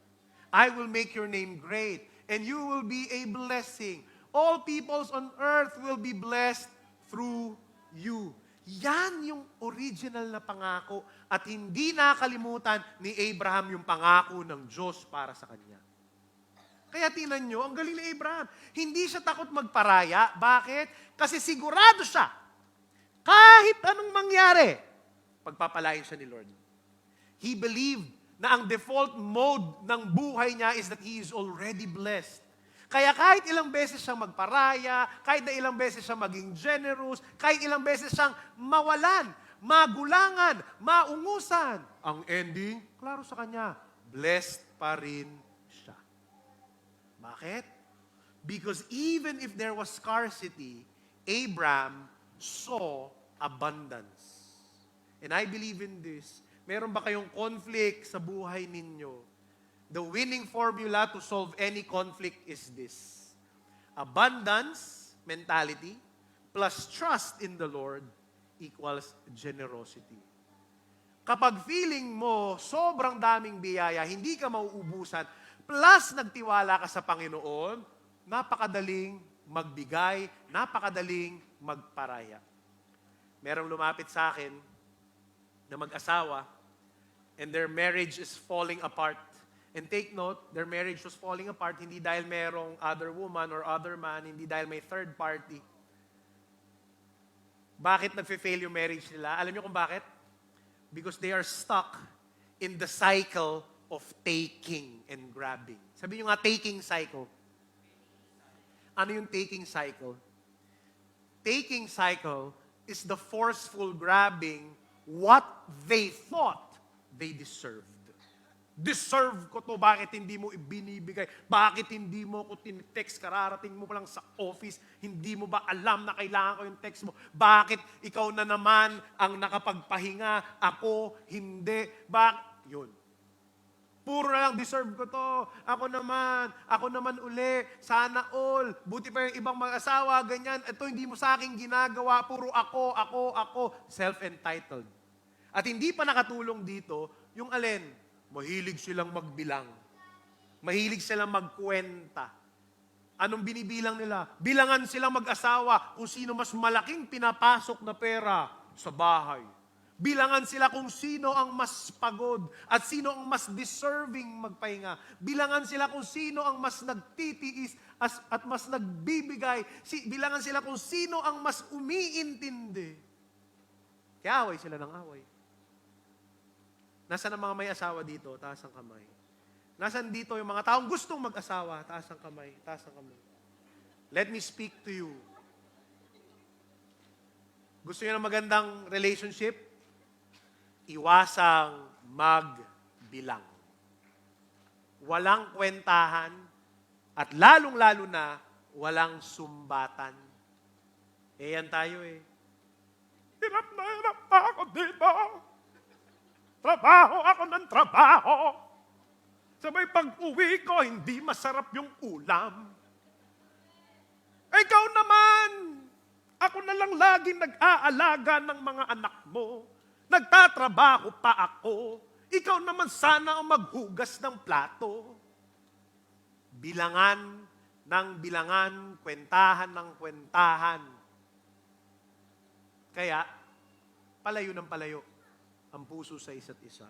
I will make your name great and you will be a blessing. All peoples on earth will be blessed through you. Yan yung original na pangako at hindi nakalimutan ni Abraham yung pangako ng Diyos para sa kanya. Kaya tingnan nyo, ang galing ni Abraham. Hindi siya takot magparaya. Bakit? Kasi sigurado siya, kahit anong mangyari, pagpapalain siya ni Lord. He believed na ang default mode ng buhay niya is that he is already blessed. Kaya kahit ilang beses siyang magparaya, kahit na ilang beses siyang maging generous, kahit ilang beses siyang mawalan, magulangan, maungusan, ang ending, klaro sa kanya, blessed pa rin siya. Bakit? Because even if there was scarcity, Abraham saw abundance. And I believe in this. Meron ba kayong conflict sa buhay ninyo? The winning formula to solve any conflict is this: abundance mentality plus trust in the Lord equals generosity. Kapag feeling mo sobrang daming biyaya, hindi ka mauubusan, plus nagtiwala ka sa Panginoon, napakadaling magbigay, napakadaling magparaya. Merong lumapit sa akin na mag-asawa and their marriage is falling apart. And take note, their marriage was falling apart hindi dahil merong other woman or other man, hindi dahil may third party. Bakit nagfe-fail yung marriage nila? Alam niyo kung bakit? Because they are stuck in the cycle of taking and grabbing. Sabi niyo nga, taking cycle. Ano yung taking cycle? Taking cycle is the forceful grabbing what they thought they deserved. Deserve ko to, bakit hindi mo ibinibigay? Bakit hindi mo ko tin-text, kararating mo pa lang sa office, hindi mo ba alam na kailangan ko yung text mo? Bakit ikaw na naman ang nakapagpahinga, ako hindi? Yun. Puro na lang, deserve ko to. Ako naman uli, sana all. Buti pa yung ibang mag-asawa, ganyan. Ito hindi mo sa akin ginagawa, puro ako. Self-entitled. At hindi pa nakatulong dito, yung alin, mahilig silang magbilang. Mahilig silang magkwenta. Anong binibilang nila? Bilangan silang mag-asawa kung sino mas malaking pinapasok na pera sa bahay. Bilangan sila kung sino ang mas pagod at sino ang mas deserving magpahinga. Bilangan sila kung sino ang mas nagtitiis at mas nagbibigay. Bilangan sila kung sino ang mas umiintindi. Kaya away sila ng away. Nasaan ang mga may asawa dito? Taas ang kamay. Nasaan dito yung mga taong gustong mag-asawa? Taas ang kamay. Taas ang kamay. Let me speak to you. Gusto niyo ng magandang relationship? Iwasang magbilang. Walang kwentahan at lalong-lalo na walang sumbatan. Yan tayo eh. Hirap na ako dito. Trabaho ako ng trabaho. Sabay pag-uwi ko, hindi masarap yung ulam. Ikaw naman, ako na lang lagi nag-aalaga ng mga anak mo. Nagtatrabaho pa ako. Ikaw naman sana ang maghugas ng plato. Bilangan ng bilangan, kwentahan ng kwentahan. Kaya, palayo ng palayo ang puso sa isa't isa.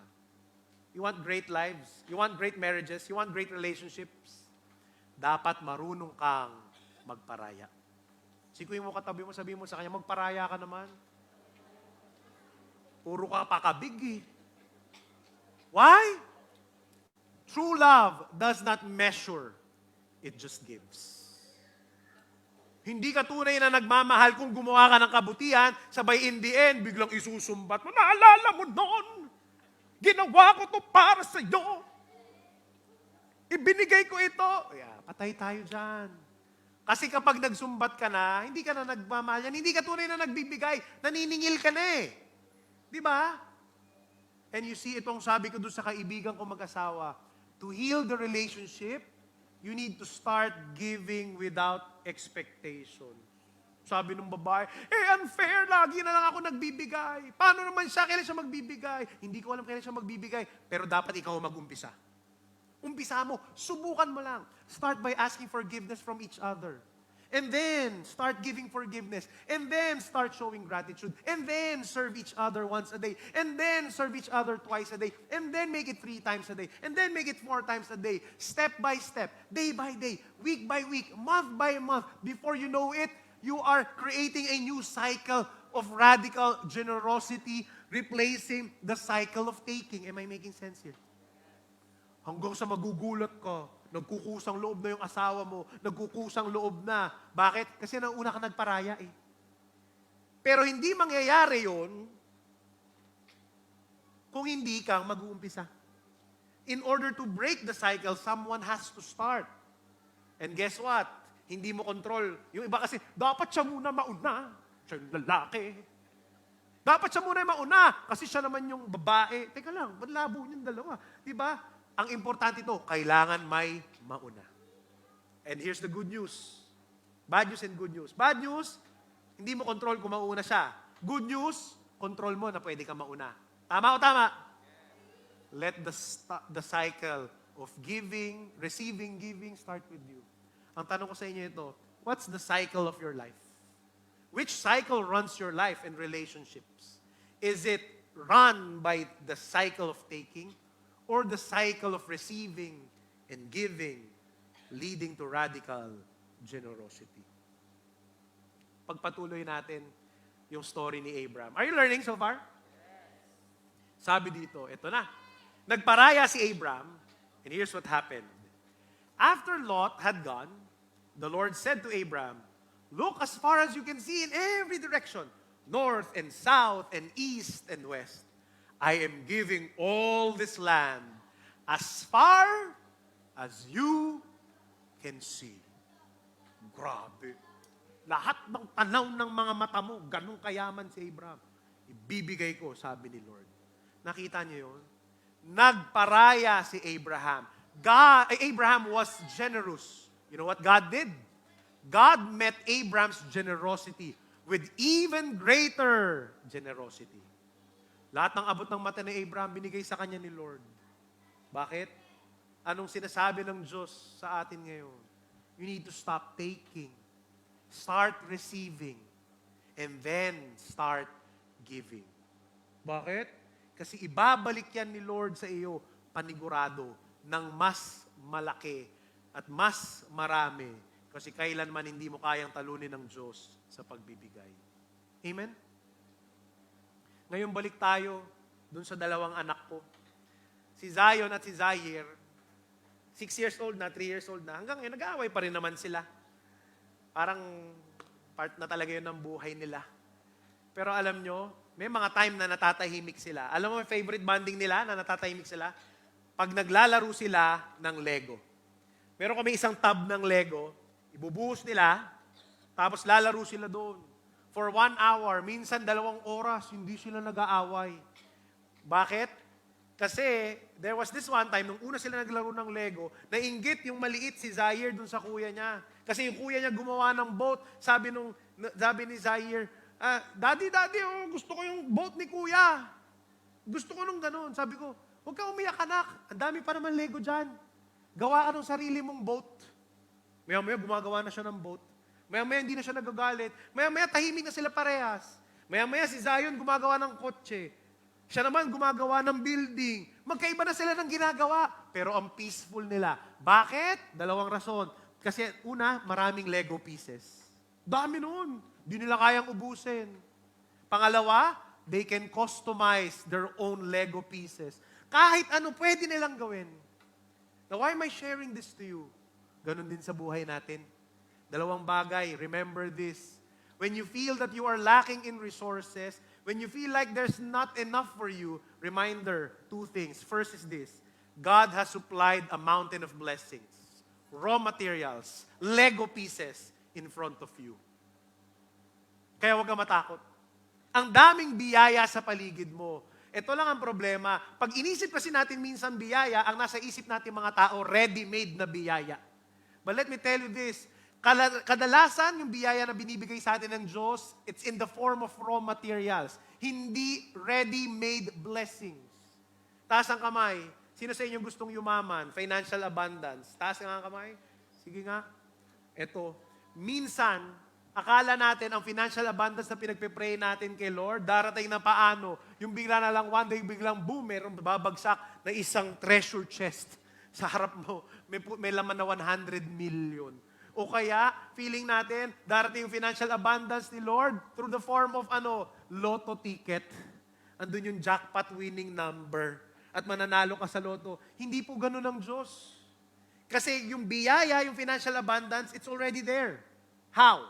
You want great lives? You want great marriages? You want great relationships? Dapat marunong kang magparaya. Sikuin mo katabi mo, sabihin mo sa kanya, magparaya ka naman. Puro ka pakabig eh. Why? True love does not measure. It just gives. Hindi ka tunay na nagmamahal kung gumawa ka ng kabutihan, sabay in the end, biglang isusumbat mo. Naalala mo noon, ginawa ko to para sa iyo. Ibinigay ko ito. Patay tayo dyan. Kasi kapag nagsumbat ka na, hindi ka na nagmamahal yan, hindi ka tunay na nagbibigay, naniningil ka na eh. Di ba? And you see, itong sabi ko doon sa kaibigan ko mag-asawa, to heal the relationship, you need to start giving without expectation. Sabi ng babae, unfair, lagi na lang ako nagbibigay. Paano naman siya, kailan siya magbibigay? Hindi ko alam kailan siya magbibigay, pero dapat ikaw mag-umpisa. Umpisa mo, subukan mo lang. Start by asking forgiveness from each other. And then, start giving forgiveness. And then, start showing gratitude. And then, serve each other once a day. And then, serve each other twice a day. And then, make it 3 times a day. And then, make it 4 times a day. Step by step, day by day, week by week, month by month. Before you know it, you are creating a new cycle of radical generosity, replacing the cycle of taking. Am I making sense here? Hanggang sa magugulat ka, nagkukusang loob na yung asawa mo, nagkukusang loob na. Bakit? Kasi nauna ka nagparaya eh. Pero hindi mangyayari yon kung hindi kang mag-uumpisa. In order to break the cycle, someone has to start. And guess what? Hindi mo control. Yung iba kasi, dapat siya muna mauna. Siya yung lalaki. Dapat siya muna mauna kasi siya naman yung babae. Teka lang, ba't labo niyong dalawa? Diba? Ang importante ito, kailangan may mauna. And here's the good news. Bad news and good news. Bad news, hindi mo control kung mauna siya. Good news, control mo na pwede ka mauna. Tama o tama? Let the cycle of giving, receiving, giving start with you. Ang tanong ko sa inyo ito, what's the cycle of your life? Which cycle runs your life and relationships? Is it run by the cycle of taking or the cycle of receiving and giving leading to radical generosity? Pagpatuloy natin yung story ni Abraham. Are you learning so far? Sabi dito, ito na. Nagparaya si Abraham, and here's what happened. After Lot had gone, the Lord said to Abraham, look as far as you can see in every direction, north and south and east and west. I am giving all this land as far as you can see. Grabe. Lahat ng tanaw ng mga mata mo, ganun kayaman si Abraham. Ibibigay ko, sabi ni Lord. Nakita niyo yun? Nagparaya si Abraham. Abraham was generous. You know what God did? God met Abraham's generosity with even greater generosity. Lahat ng abot ng mata ni Abraham, binigay sa kanya ni Lord. Bakit? Anong sinasabi ng Diyos sa atin ngayon? You need to stop taking. Start receiving. And then, start giving. Bakit? Kasi ibabalik yan ni Lord sa iyo, panigurado, ng mas malaki at mas marami. Kasi kailanman hindi mo kayang talunin ng Diyos sa pagbibigay. Amen? Ngayon balik tayo dun sa dalawang anak ko. Si Zion at si Zaire, 6 years old na, 3 years old na, hanggang ngayon nag-aaway pa rin naman sila. Parang part na talaga yun ng buhay nila. Pero alam nyo, may mga time na natatahimik sila. Alam mo, may favorite bonding nila na natatahimik sila? Pag naglalaro sila ng Lego. Meron kami isang tub ng Lego, ibubuhos nila, tapos lalaro sila doon. For 1 hour, minsan 2 oras, hindi sila nag-aaway. Bakit? Kasi there was this one time, nung una sila naglaro ng Lego, nainggit yung maliit si Zaire dun sa kuya niya. Kasi yung kuya niya gumawa ng boat. Sabi ni Zaire, Daddy, gusto ko yung boat ni kuya. Gusto ko nung ganun. Sabi ko, huwag ka umiyak anak. Ang dami pa naman Lego dyan. Gawa ka ng sarili mong boat. Maya-maya gumagawa na siya ng boat. Maya-maya hindi na siya nagagalit. Maya-maya tahimik na sila parehas. Maya-maya si Zion gumagawa ng kotse. Siya naman gumagawa ng building. Magkaiba na sila ng ginagawa. Pero ang peaceful nila. Bakit? 2 rason. Kasi una, maraming Lego pieces. Dami nun. Di nila kayang ubusin. Pangalawa, they can customize their own Lego pieces. Kahit ano pwede nilang gawin. Now, why am I sharing this to you? Ganon din sa buhay natin. 2 bagay, remember this. When you feel that you are lacking in resources, when you feel like there's not enough for you, reminder, 2 things. First is this, God has supplied a mountain of blessings, raw materials, Lego pieces in front of you. Kaya huwag kang matakot. Ang daming biyaya sa paligid mo. Ito lang ang problema. Pag inisip kasi natin minsan biyaya, ang nasa isip natin mga tao, ready-made na biyaya. But let me tell you this, kadalasan yung biyaya na binibigay sa atin ng Diyos, it's in the form of raw materials. Hindi ready-made blessings. Taas ang kamay. Sino sa inyo gustong yumaman? Financial abundance. Taas ang kamay. Sige nga. Ito. minsan, akala natin ang financial abundance na pinagpe-pray natin kay Lord, darating na paano, yung bigla na lang one day, biglang boom, meron babagsak na isang treasure chest sa harap mo. May laman na 100 million. O kaya, feeling natin, darating yung financial abundance ni Lord through the form of lotto ticket. Andun yung jackpot winning number. At mananalo ka sa lotto. Hindi po ganun ang Diyos. Kasi yung biyaya, yung financial abundance, it's already there. How?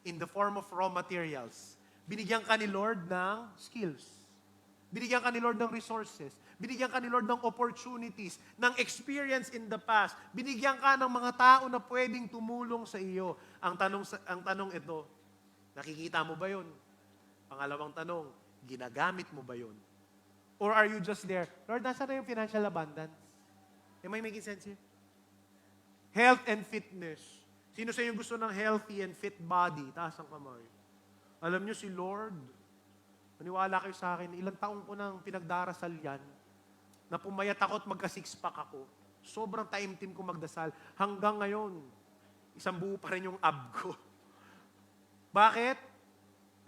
In the form of raw materials. Binigyan ka ni Lord ng skills. Binigyan ka ni Lord ng resources. Binigyan ka ni Lord ng opportunities, ng experience in the past. Binigyan ka ng mga tao na pwedeng tumulong sa iyo. Ang tanong ito, nakikita mo ba yun? Pangalawang tanong, ginagamit mo ba yun? Or are you just there? Lord, nasa na yung financial abundance? Am I making sense here? Health and fitness. Sino sa inyo gusto ng healthy and fit body? Taas ang kamay. Alam niyo si Lord, maniwala kayo sa akin, ilang taong ko nang pinagdarasal yan, na pumayat ako at magka-six-pack ako. Sobrang taimtim ko magdasal. Hanggang ngayon, isang buo pa rin yung ab ko. Bakit?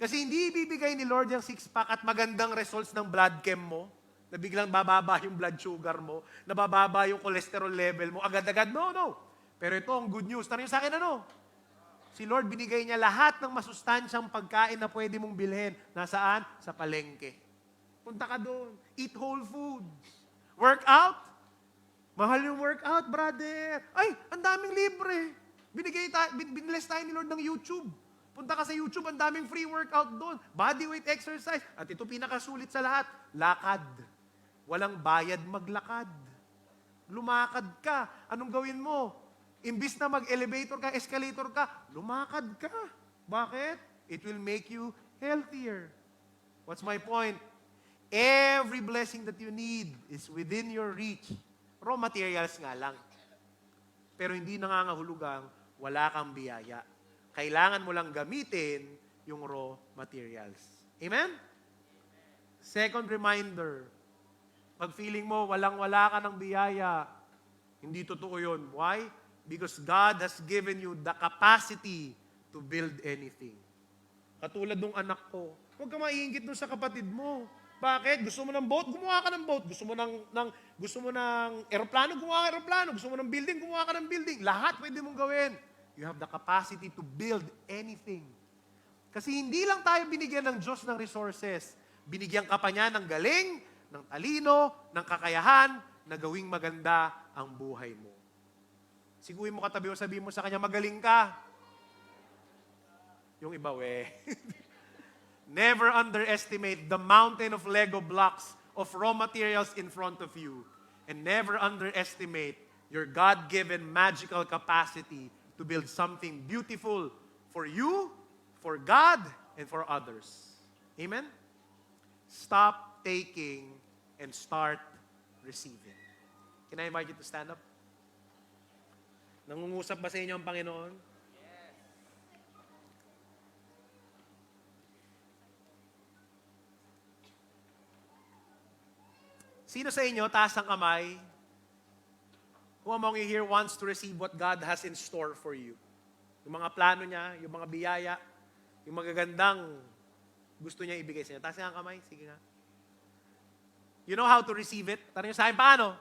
Kasi hindi ibibigay ni Lord yung six-pack at magandang results ng blood chem mo, na biglang bababa yung blood sugar mo, na bababa yung cholesterol level mo, agad-agad. No. Pero ito ang good news. Tanong sa akin Si Lord binigay niya lahat ng masustansyang pagkain na pwede mong bilhin. Nasaan? Sa palengke. Punta ka doon. Eat whole foods. Workout? Mahal yung workout, brother. Ay, ang daming libre. Biniless tayo ni Lord ng YouTube. Punta ka sa YouTube, ang daming free workout doon. Bodyweight exercise. At ito pinakasulit sa lahat, lakad. Walang bayad maglakad. Lumakad ka. Anong gawin mo? Imbis na mag-elevator ka, escalator ka, lumakad ka. Bakit? It will make you healthier. What's my point? Every blessing that you need is within your reach. Raw materials nga lang. Pero hindi nangangahulugang wala kang biyaya. Kailangan mo lang gamitin yung raw materials. Amen? Second reminder, pag feeling mo walang-wala ka ng biyaya, hindi totoo yun. Why? Because God has given you the capacity to build anything. Katulad nung anak ko, huwag ka maiinggit dun sa kapatid mo. Bakit? Gusto mo ng boat? Gumawa ka ng boat. Gusto mo ng eroplano? Gumawa ka ng eroplano. Gusto mo ng building? Gumawa ka ng building. Lahat pwede mong gawin. You have the capacity to build anything. Kasi hindi lang tayo binigyan ng Diyos ng resources. Binigyan ka pa niya ng galing, ng talino, ng kakayahan, na gawing maganda ang buhay mo. Siguin mo katabi mo, sabihin mo sa kanya, magaling ka. Yung iba, Never underestimate the mountain of Lego blocks of raw materials in front of you. And never underestimate your God-given magical capacity to build something beautiful for you, for God, and for others. Amen? Stop taking and start receiving. Can I invite you to stand up? Nangungusap ba sa inyo ang Panginoon? Yes. Sino sa inyo, taas ang kamay, who among you here wants to receive what God has in store for you? Yung mga plano niya, yung mga biyaya, yung magagandang gusto niya ibigay sa inyo. Taas ang kamay, sige nga. You know how to receive it? Tanong niyo sa akin, paano?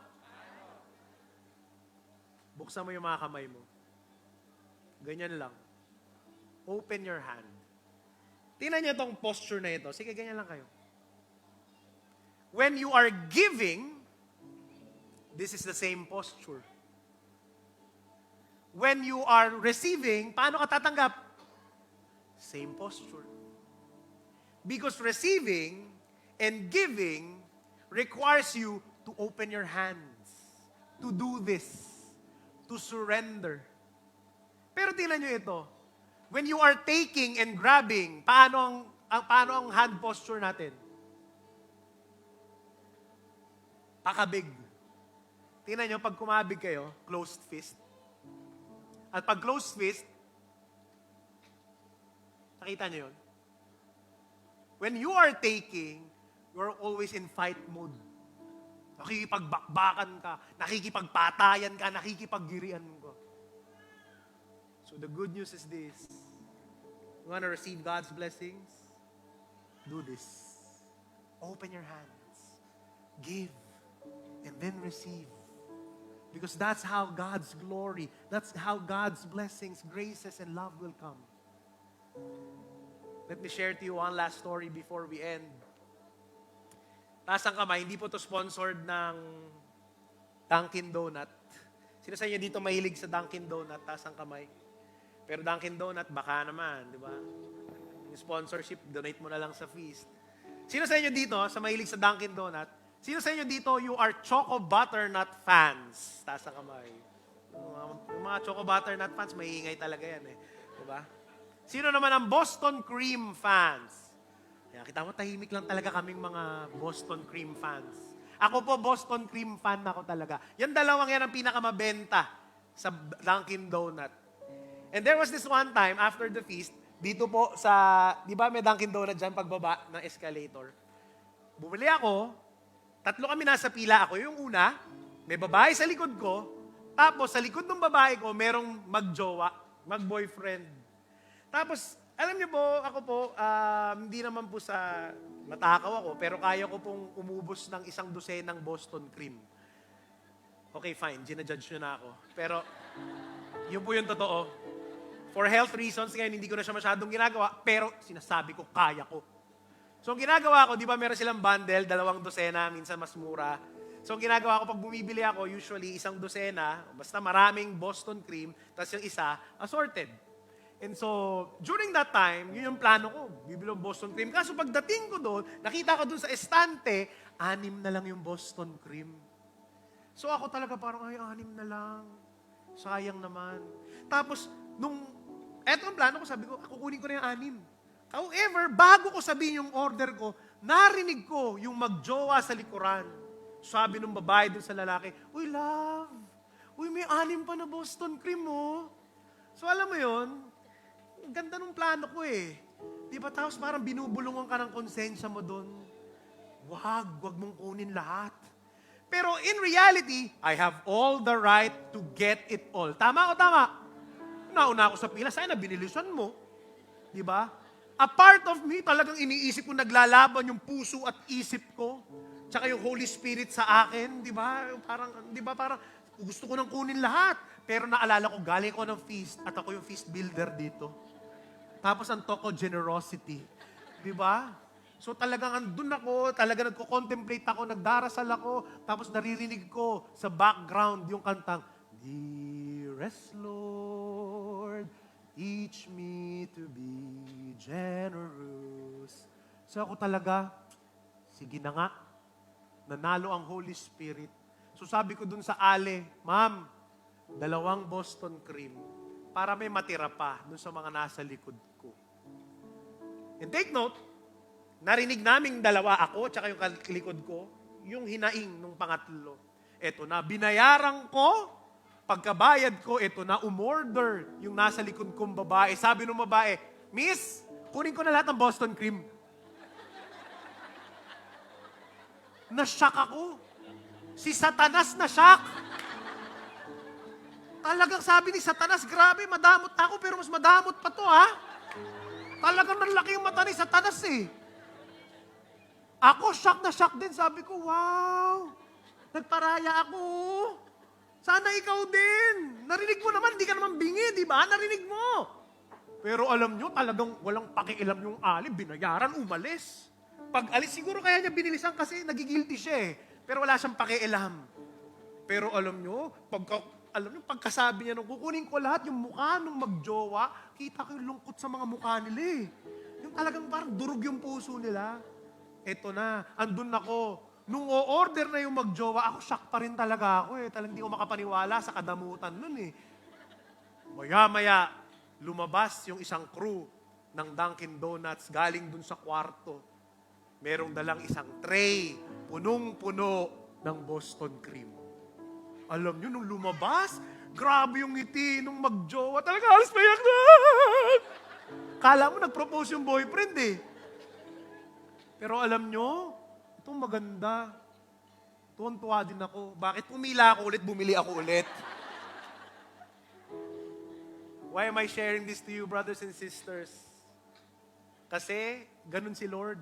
Buksan mo yung mga kamay mo. Ganyan lang. Open your hand. Tingnan niyo itong posture na ito. Sige, ganyan lang kayo. When you are giving, this is the same posture. When you are receiving, paano ka tatanggap? Same posture. Because receiving and giving requires you to open your hands, to do this, to surrender. Pero tingnan nyo ito. When you are taking and grabbing, paano ang hand posture natin? Pakabig. Tingnan nyo, pag kumabig kayo, closed fist. At pag closed fist, nakita nyo yun? When you are taking, you are always in fight mode. Nakikipagbakbakan ka, nakikipagpatayan ka, nakikipaggirian ka. So the good news is this. You want to receive God's blessings? Do this. Open your hands. Give. And then receive. Because that's how God's glory, that's how God's blessings, graces, and love will come. Let me share to you one last story before we end. Taas ang kamay, hindi po to sponsored ng Dunkin' Donut. Sino sa inyo dito mahilig sa Dunkin' Donut? Taas ang kamay. Pero Dunkin' Donut, baka naman, di ba? Yung sponsorship, donate mo na lang sa feast. Sino sa inyo dito, sa mahilig sa Dunkin' Donut, sino sa inyo dito, you are Choco Butternut fans? Taas ang kamay. Yung mga Choco Butternut fans, mahiingay talaga yan eh. Di ba? Sino naman ang Boston Cream fans? Kaya kita mo, tahimik lang talaga kaming mga Boston Cream fans. Ako po, Boston Cream fan ako talaga. Yan dalawang yan ang pinakamabenta sa Dunkin' Donut. And there was this one time, after the feast, dito po sa, di ba may Dunkin' Donut dyan pagbaba ng escalator. Bumili ako, 3 kami nasa pila. Ako yung una, may babae sa likod ko, tapos sa likod ng babae ko, merong magjowa, mag-boyfriend. Tapos, alam niyo po, ako po, hindi naman po sa matakaw ako, pero kaya ko pong umubos ng 1 dosenang Boston Cream. Okay, fine, ginajudge nyo na ako. Pero, yun po yung totoo. For health reasons, ngayon hindi ko na siya masyadong ginagawa, pero sinasabi ko, kaya ko. So, ang ginagawa ko, di ba meron silang bundle, 2 dosena, minsan mas mura. So, ang ginagawa ko, pag bumibili ako, usually 1 dosena, basta maraming Boston Cream, tapos yung isa, assorted. And so, during that time, yun yung plano ko, bibili ng Boston Cream. Kaso pagdating ko doon, nakita ko doon sa estante, 6 na lang yung Boston Cream. So, ako talaga parang, ay, 6 na lang. Sayang naman. Tapos, eto ang plano ko, sabi ko, kukunin ko na yung 6. However, bago ko sabihin yung order ko, narinig ko yung magjowa sa likuran. Sabi ng babae dun sa lalaki, uy, love, uy, may 6 pa na Boston Cream, oh. So, alam mo yun, ang ganda ng plano ko eh. Di ba? Tapos parang binubulungan ka ng konsensya mo dun. Wag mong kunin lahat. Pero in reality, I have all the right to get it all. Tama o tama? Nauna ako sa pila, sana binilisan mo. Di ba? A part of me, talagang iniisip ko, naglalaban yung puso at isip ko. Tsaka yung Holy Spirit sa akin, di ba? Parang gusto ko nang kunin lahat. Pero naalala ko, galing ko ng feast at ako yung feast builder dito. Tapos ang toko, generosity. Di ba? So talagang andun ako, talagang nagko-contemplate ako, nagdarasal ako, tapos naririnig ko sa background yung kantang, Dearest Lord, teach me to be generous. So ako talaga, sige na nga, nanalo ang Holy Spirit. So sabi ko dun sa Ale, Ma'am, 2 Boston Cream para may matira pa dun sa mga nasa likod ko. And take note, narinig naming 2, ako tsaka yung likod ko, yung hinaing nung pangatlo. Eto na, binayaran ko, pagkabayad ko, eto na, umorder yung nasa likod kong babae. Sabi nung babae, Miss, kunin ko na lahat ng Boston Cream. Na-shock ako. Si Satanas na-shock. Talagang sabi ni Satanas, grabe, madamot ako, pero mas madamot pa to, ha? Talagang nalaki yung mata ni Satanas, eh. Ako, shock na shock din. Sabi ko, wow, nagparaya ako. Sana ikaw din. Narinig mo naman, hindi ka naman bingi, di ba? Narinig mo. Pero alam nyo, talagang walang pakialam yung Ali. Binayaran, umalis. Pag alis, siguro kaya niya binilisan kasi nagigilty siya eh. Pero wala siyang pakialam. Pero alam nyo, pagkasabi niya nung kukunin ko lahat, yung mukha nung magjowa, kita ko yung lungkot sa mga mukha nila eh. Yung talagang parang durog yung puso nila. Eto na, andun ako. Nung o-order na yung magjowa, ako shock pa rin talaga ako eh. Talagang hindi ko makapaniwala sa kadamutan nun eh. Maya-maya, lumabas yung isang crew ng Dunkin' Donuts galing dun sa kwarto. Merong dalang isang tray, punong-puno ng Boston Cream. Alam nyo, nung lumabas, grabe yung ngiti nung magjowa. Talaga, halos mayak na! Kala mo, nag-propose yung boyfriend eh. Pero alam nyo, itong maganda. Tuwan-tuwa din ako. Bakit pumila ako ulit, bumili ako ulit? Why am I sharing this to you, brothers and sisters? Kasi, ganun si Lord.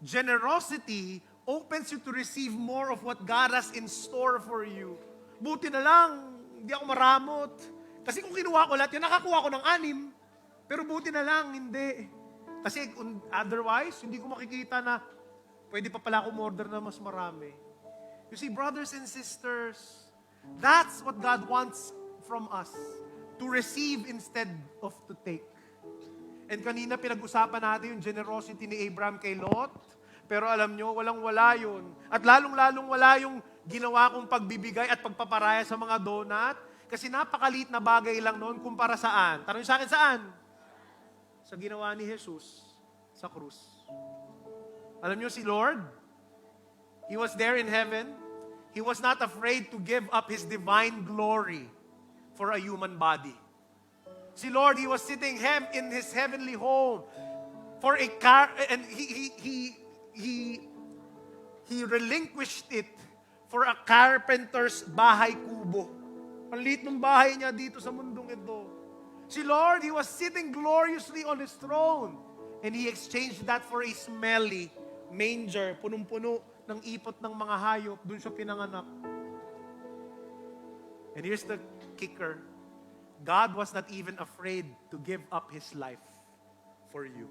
Generosity opens you to receive more of what God has in store for you. Buti na lang, hindi ako maramot. Kasi kung kinuha ko lahat yun, nakakuha ko ng 6. Pero buti na lang, hindi. Kasi otherwise, hindi ko makikita na pwede pa pala ako order na mas marami. You see, brothers and sisters, that's what God wants from us. To receive instead of to take. And kanina pinag-usapan natin yung generosity ni Abraham kay Lot. Pero alam nyo, walang-wala yun. At lalong-lalong wala yung ginawa kong pagbibigay at pagpaparaya sa mga donut. Kasi napakaliit na bagay lang noon kumpara saan. Tanong sa akin, saan? Sa ginawa ni Jesus sa krus. Alam nyo si Lord, He was there in heaven. He was not afraid to give up His divine glory for a human body. Si Lord, He was sitting in His heavenly home for a car, and He relinquished it for a carpenter's bahay kubo. Ang liit ng bahay niya dito sa mundong ito. Si Lord, He was sitting gloriously on His throne, and He exchanged that for a smelly manger, punong-puno ng ipot ng mga hayop, dun siya pinanganak. And here's the kicker. God was not even afraid to give up His life for you.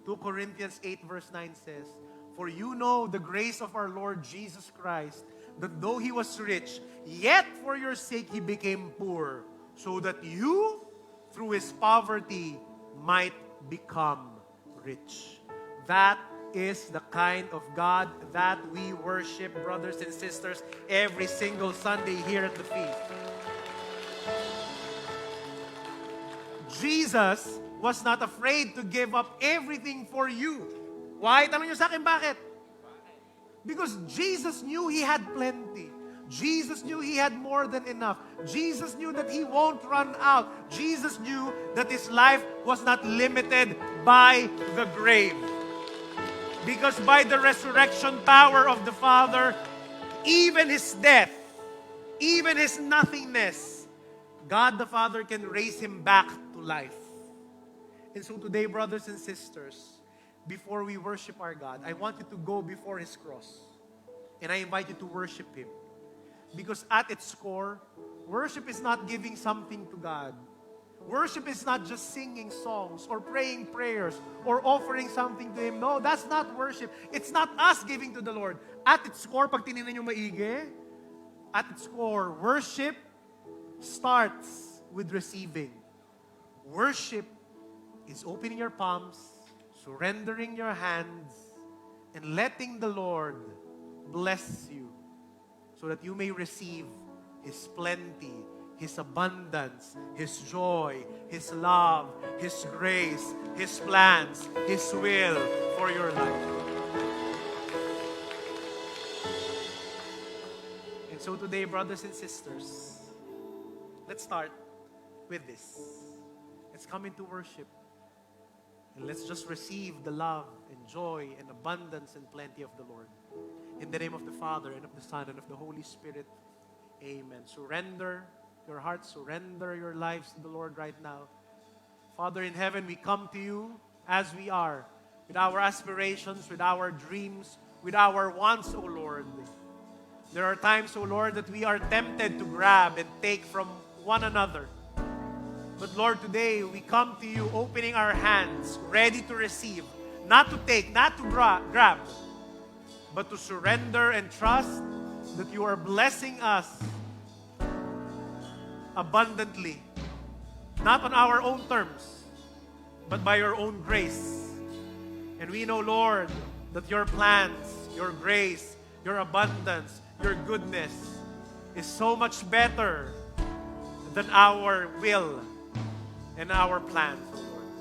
2 Corinthians 8 verse 9 says, "For you know the grace of our Lord Jesus Christ, that though He was rich, yet for your sake He became poor, so that you, through His poverty, might become rich." That is the kind of God that we worship, brothers and sisters, every single Sunday here at the feast. Jesus was not afraid to give up everything for you. Why? Tanong niyo sa akin, bakit? Because Jesus knew He had plenty. Jesus knew He had more than enough. Jesus knew that He won't run out. Jesus knew that His life was not limited by the grave. Because by the resurrection power of the Father, even His death, even His nothingness, God the Father can raise Him back to life. And so today, brothers and sisters, before we worship our God, I want you to go before His cross. And I invite you to worship Him. Because at its core, worship is not giving something to God. Worship is not just singing songs or praying prayers or offering something to Him. No, that's not worship. It's not us giving to the Lord. At its core, pag tinignan nyo maigi, at its core, worship starts with receiving. Worship is opening your palms, surrendering your hands, and letting the Lord bless you so that you may receive His plenty, His abundance, His joy, His love, His grace, His plans, His will for your life. And so today, brothers and sisters, let's start with this. Let's come into worship. And let's just receive the love and joy and abundance and plenty of the Lord. In the name of the Father, and of the Son, and of the Holy Spirit. Amen. Surrender your hearts, surrender your lives to the Lord right now. Father in heaven, we come to you as we are, with our aspirations, with our dreams, with our wants, O Lord. There are times, O Lord, that we are tempted to grab and take from one another. But Lord, today we come to you opening our hands, ready to receive, not to take, not to grab, but to surrender and trust that you are blessing us abundantly, not on our own terms, but by your own grace. And we know, Lord, that your plans, your grace, your abundance, your goodness is so much better than our will and our plans, Lord.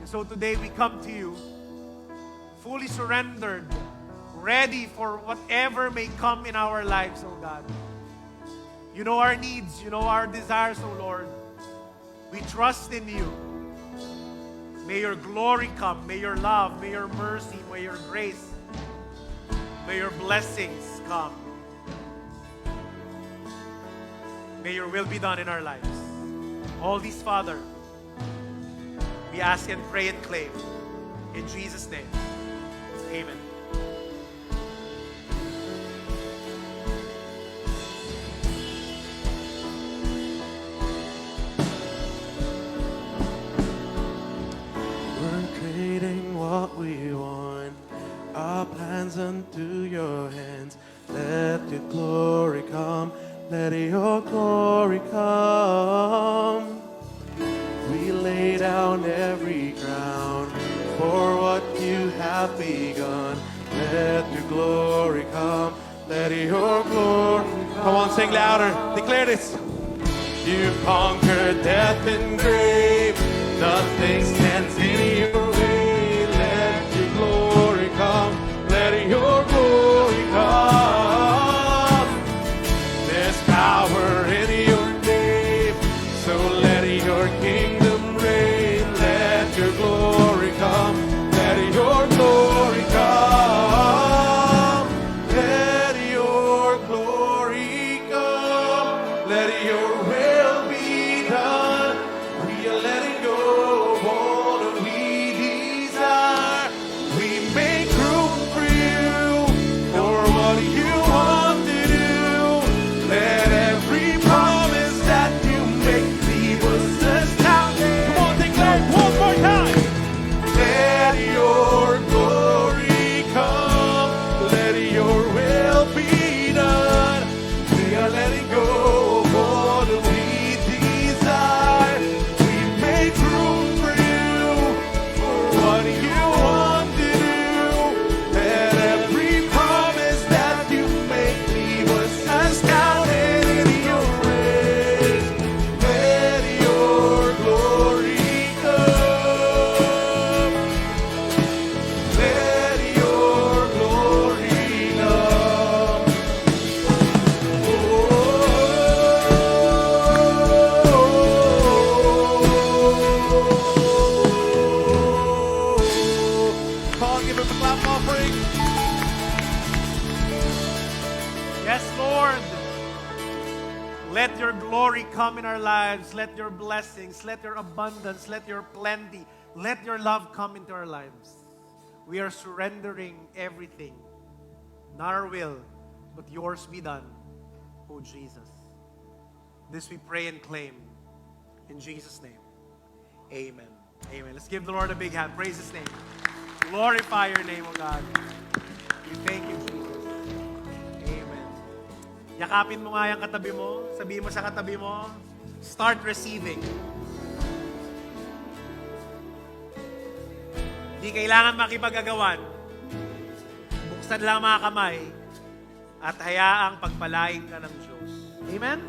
And so today we come to you fully surrendered, ready for whatever may come in our lives, oh God. You know our needs, you know our desires, oh Lord. We trust in you. May your glory come, may your love, may your mercy, may your grace, may your blessings come. May your will be done in our lives. All these, Father, we ask and pray and claim. In Jesus' name, amen. We're trading what we want, our plans unto your hands. Let your glory come, let your glory come. We lay down every crown for what you have begun. Let your glory come, let your glory come. Come on, sing louder, declare this. You conquered death and grave, nothing stands in your way. Let your glory come, let your glory come. There's power in your name, so let your kingdom reign. Let your glory come, let your glory come. Let your glory come, let your will be done. We are letting go of all that we desire. We make room for you, for what you want to do. Let every promise that you make be was astounding. Come on, declare it one more time. Let your glory come, let your will be done. We are letting go of all that we desire. We make room for you, for what you want to do. Let every promise that you make me was astounded in your ways. Let your glory come. Let your glory come. Come on, give him a clap offering. Yes, Lord. Let your glory come in our lives. Let your blessings, let your abundance, let your plenty, let your love come into our lives. We are surrendering everything. Not our will, but yours be done, O Jesus. This we pray and claim. In Jesus' name, amen. Amen. Let's give the Lord a big hand. Praise His name. Glorify your name, O God. We thank you, Jesus. Amen. Yakapin mo nga yung katabi mo. Sabihin mo sa katabi mo, start receiving. Di kailangan makipag-agawan. Buksan lang mga kamay at hayaang pagpalain ka ng Diyos. Amen?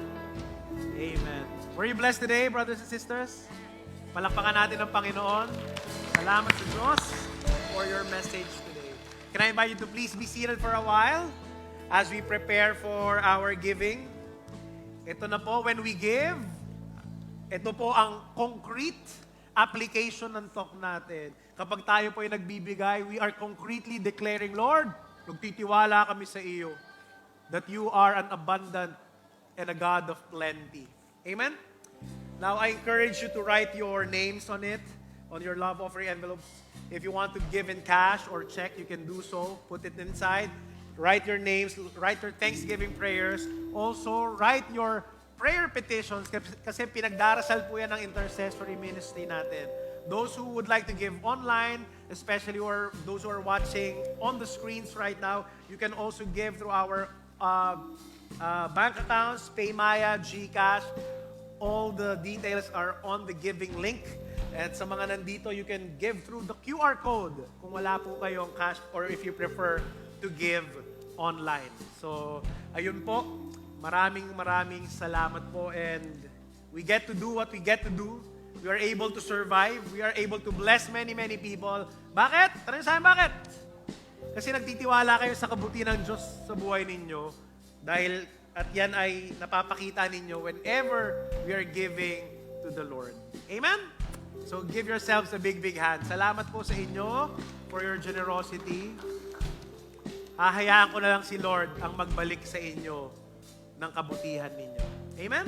Amen. Were you blessed today, brothers and sisters? Palakpakan natin ang Panginoon. Salamat sa Diyos for your message today. Can I invite you to please be seated for a while as we prepare for our giving? Ito na po, when we give, ito po ang concrete application ng talk natin. Kapag tayo po ay nagbibigay, we are concretely declaring, Lord, nagtitiwala kami sa iyo that you are an abundant and a God of plenty. Amen? Now, I encourage you to write your names on it, on your love offering envelopes. If you want to give in cash or check, you can do so. Put it inside. Write your names. Write your Thanksgiving prayers. Also, write your prayer petitions kasi pinagdarasal po yan ng intercessory ministry natin. Those who would like to give online, especially or those who are watching on the screens right now, you can also give through our bank accounts, PayMaya, GCash. All the details are on the giving link. At sa mga nandito, you can give through the QR code kung wala po kayong cash or if you prefer to give online. So, ayun po. Maraming salamat po and we get to do what we get to do. We are able to survive. We are able to bless many people. Bakit? Tanong sa akin, bakit? Kasi nagtitiwala kayo sa kabutihan ng Diyos sa buhay ninyo dahil at yan ay napapakita ninyo whenever we are giving to the Lord. Amen? So give yourselves a big hand. Salamat po sa inyo for your generosity. Hahayaan ko na lang si Lord ang magbalik sa inyo ng kabutihan ninyo. Amen?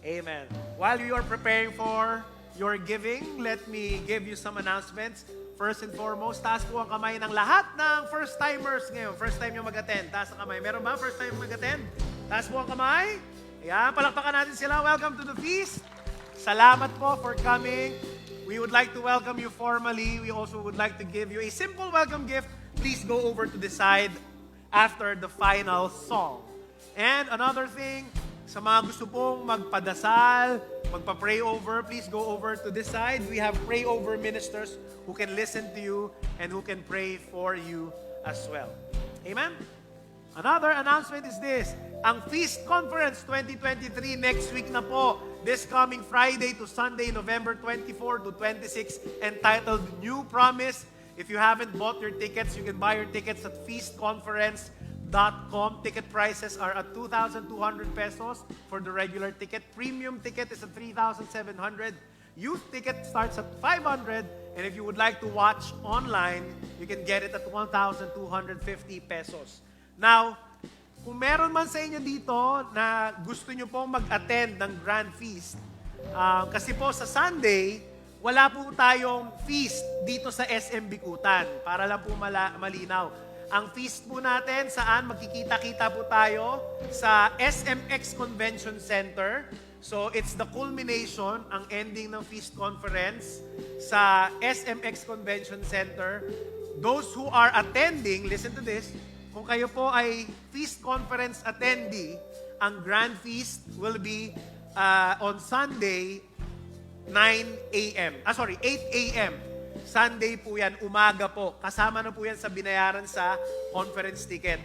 Amen. While you are preparing for your giving, let me give you some announcements. First and foremost, taas po ang kamay ng lahat ng first-timers ngayon. First time yung mag-attend. Taas ang kamay. Meron ba first time mag-attend? Taas po ang kamay. Ayan, palakpakan natin sila. Welcome to the feast. Salamat po for coming. We would like to welcome you formally. We also would like to give you a simple welcome gift. Please go over to the side after the final song. And another thing, sa mga gusto pong magpadasal, magpa-pray over, please go over to this side. We have pray over ministers who can listen to you and who can pray for you as well. Amen? Another announcement is this. Ang Feast Conference 2023 next week na po. This coming Friday to Sunday, November 24 to 26, entitled New Promise. If you haven't bought your tickets, you can buy your tickets at feastconference.com. Ticket prices are at 2,200 pesos for the regular ticket. Premium ticket is at 3,700. Youth ticket starts at 500. And if you would like to watch online, you can get it at 1,250 pesos. Now, kung meron man sa inyo dito na gusto nyo pong mag-attend ng Grand Feast, kasi po sa Sunday, wala po tayong feast dito sa SM Bikutan. Para lang po malinaw. Ang feast po natin, saan magkikita-kita po tayo sa SMX Convention Center. So it's the culmination, ang ending ng Feast Conference sa SMX Convention Center. Those who are attending, listen to this, kung kayo po ay Feast Conference attendee, ang Grand Feast will be on Sunday, 8 a.m. Sunday po yan, umaga po. Kasama na po yan sa binayaran sa conference ticket.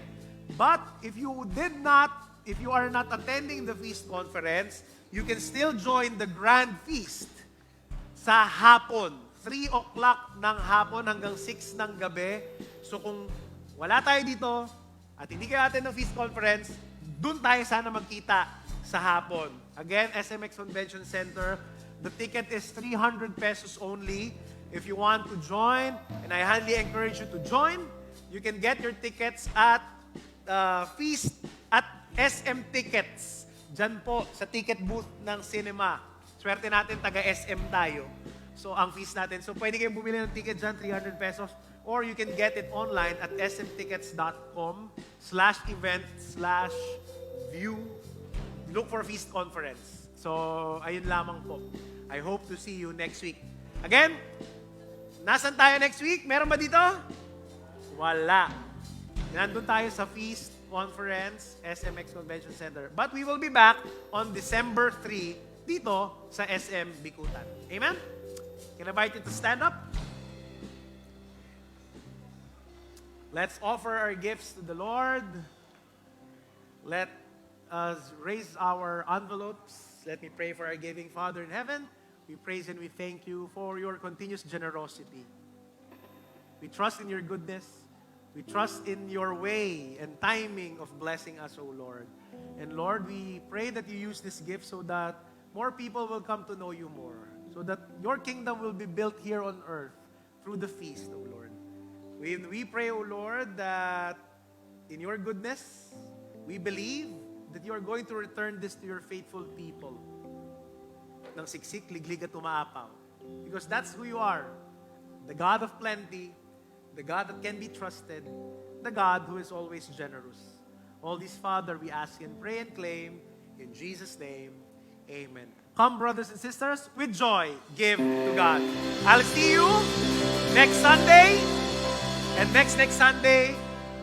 But if you are not attending the Feast Conference, you can still join the Grand Feast sa hapon. 3 o'clock ng hapon hanggang 6 ng gabi. So kung wala tayo dito at hindi kayo attend ng Feast Conference, dun tayo sana magkita sa hapon. Again, SMX Convention Center, the ticket is 300 pesos only. If you want to join, and I highly encourage you to join, you can get your tickets at Feast at SM Tickets. Diyan po, sa ticket booth ng cinema. Swerte natin, taga-SM tayo. So, ang feast natin. So, pwede kayong bumili ng ticket dyan, 300 pesos. Or you can get it online at smtickets.com/event/view. Look for Feast Conference. So, ayun lamang po. I hope to see you next week. Again, nasan tayo next week? Meron ba dito? Wala. Nandun tayo sa Feast Conference, SMX Convention Center. But we will be back on December 3 dito sa SM Bikutan. Amen? Can I invite you to stand up? Let's offer our gifts to the Lord. Let us raise our envelopes. Let me pray for our giving Father in heaven. We praise and we thank you for your continuous generosity. We trust in your goodness. We trust in your way and timing of blessing us, O Lord. And Lord, we pray that you use this gift so that more people will come to know you more. So that your kingdom will be built here on earth through the feast, O Lord. We pray, O Lord, that in your goodness, we believe that you are going to return this to your faithful people. Ng siksik, liglig at umaapaw. Because that's who you are. The God of plenty, the God that can be trusted, the God who is always generous. All this, Father, we ask and pray and claim in Jesus' name. Amen. Come, brothers and sisters, with joy, give to God. I'll see you next Sunday. And next Sunday,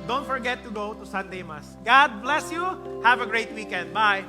don't forget to go to Sunday Mass. God bless you. Have a great weekend. Bye.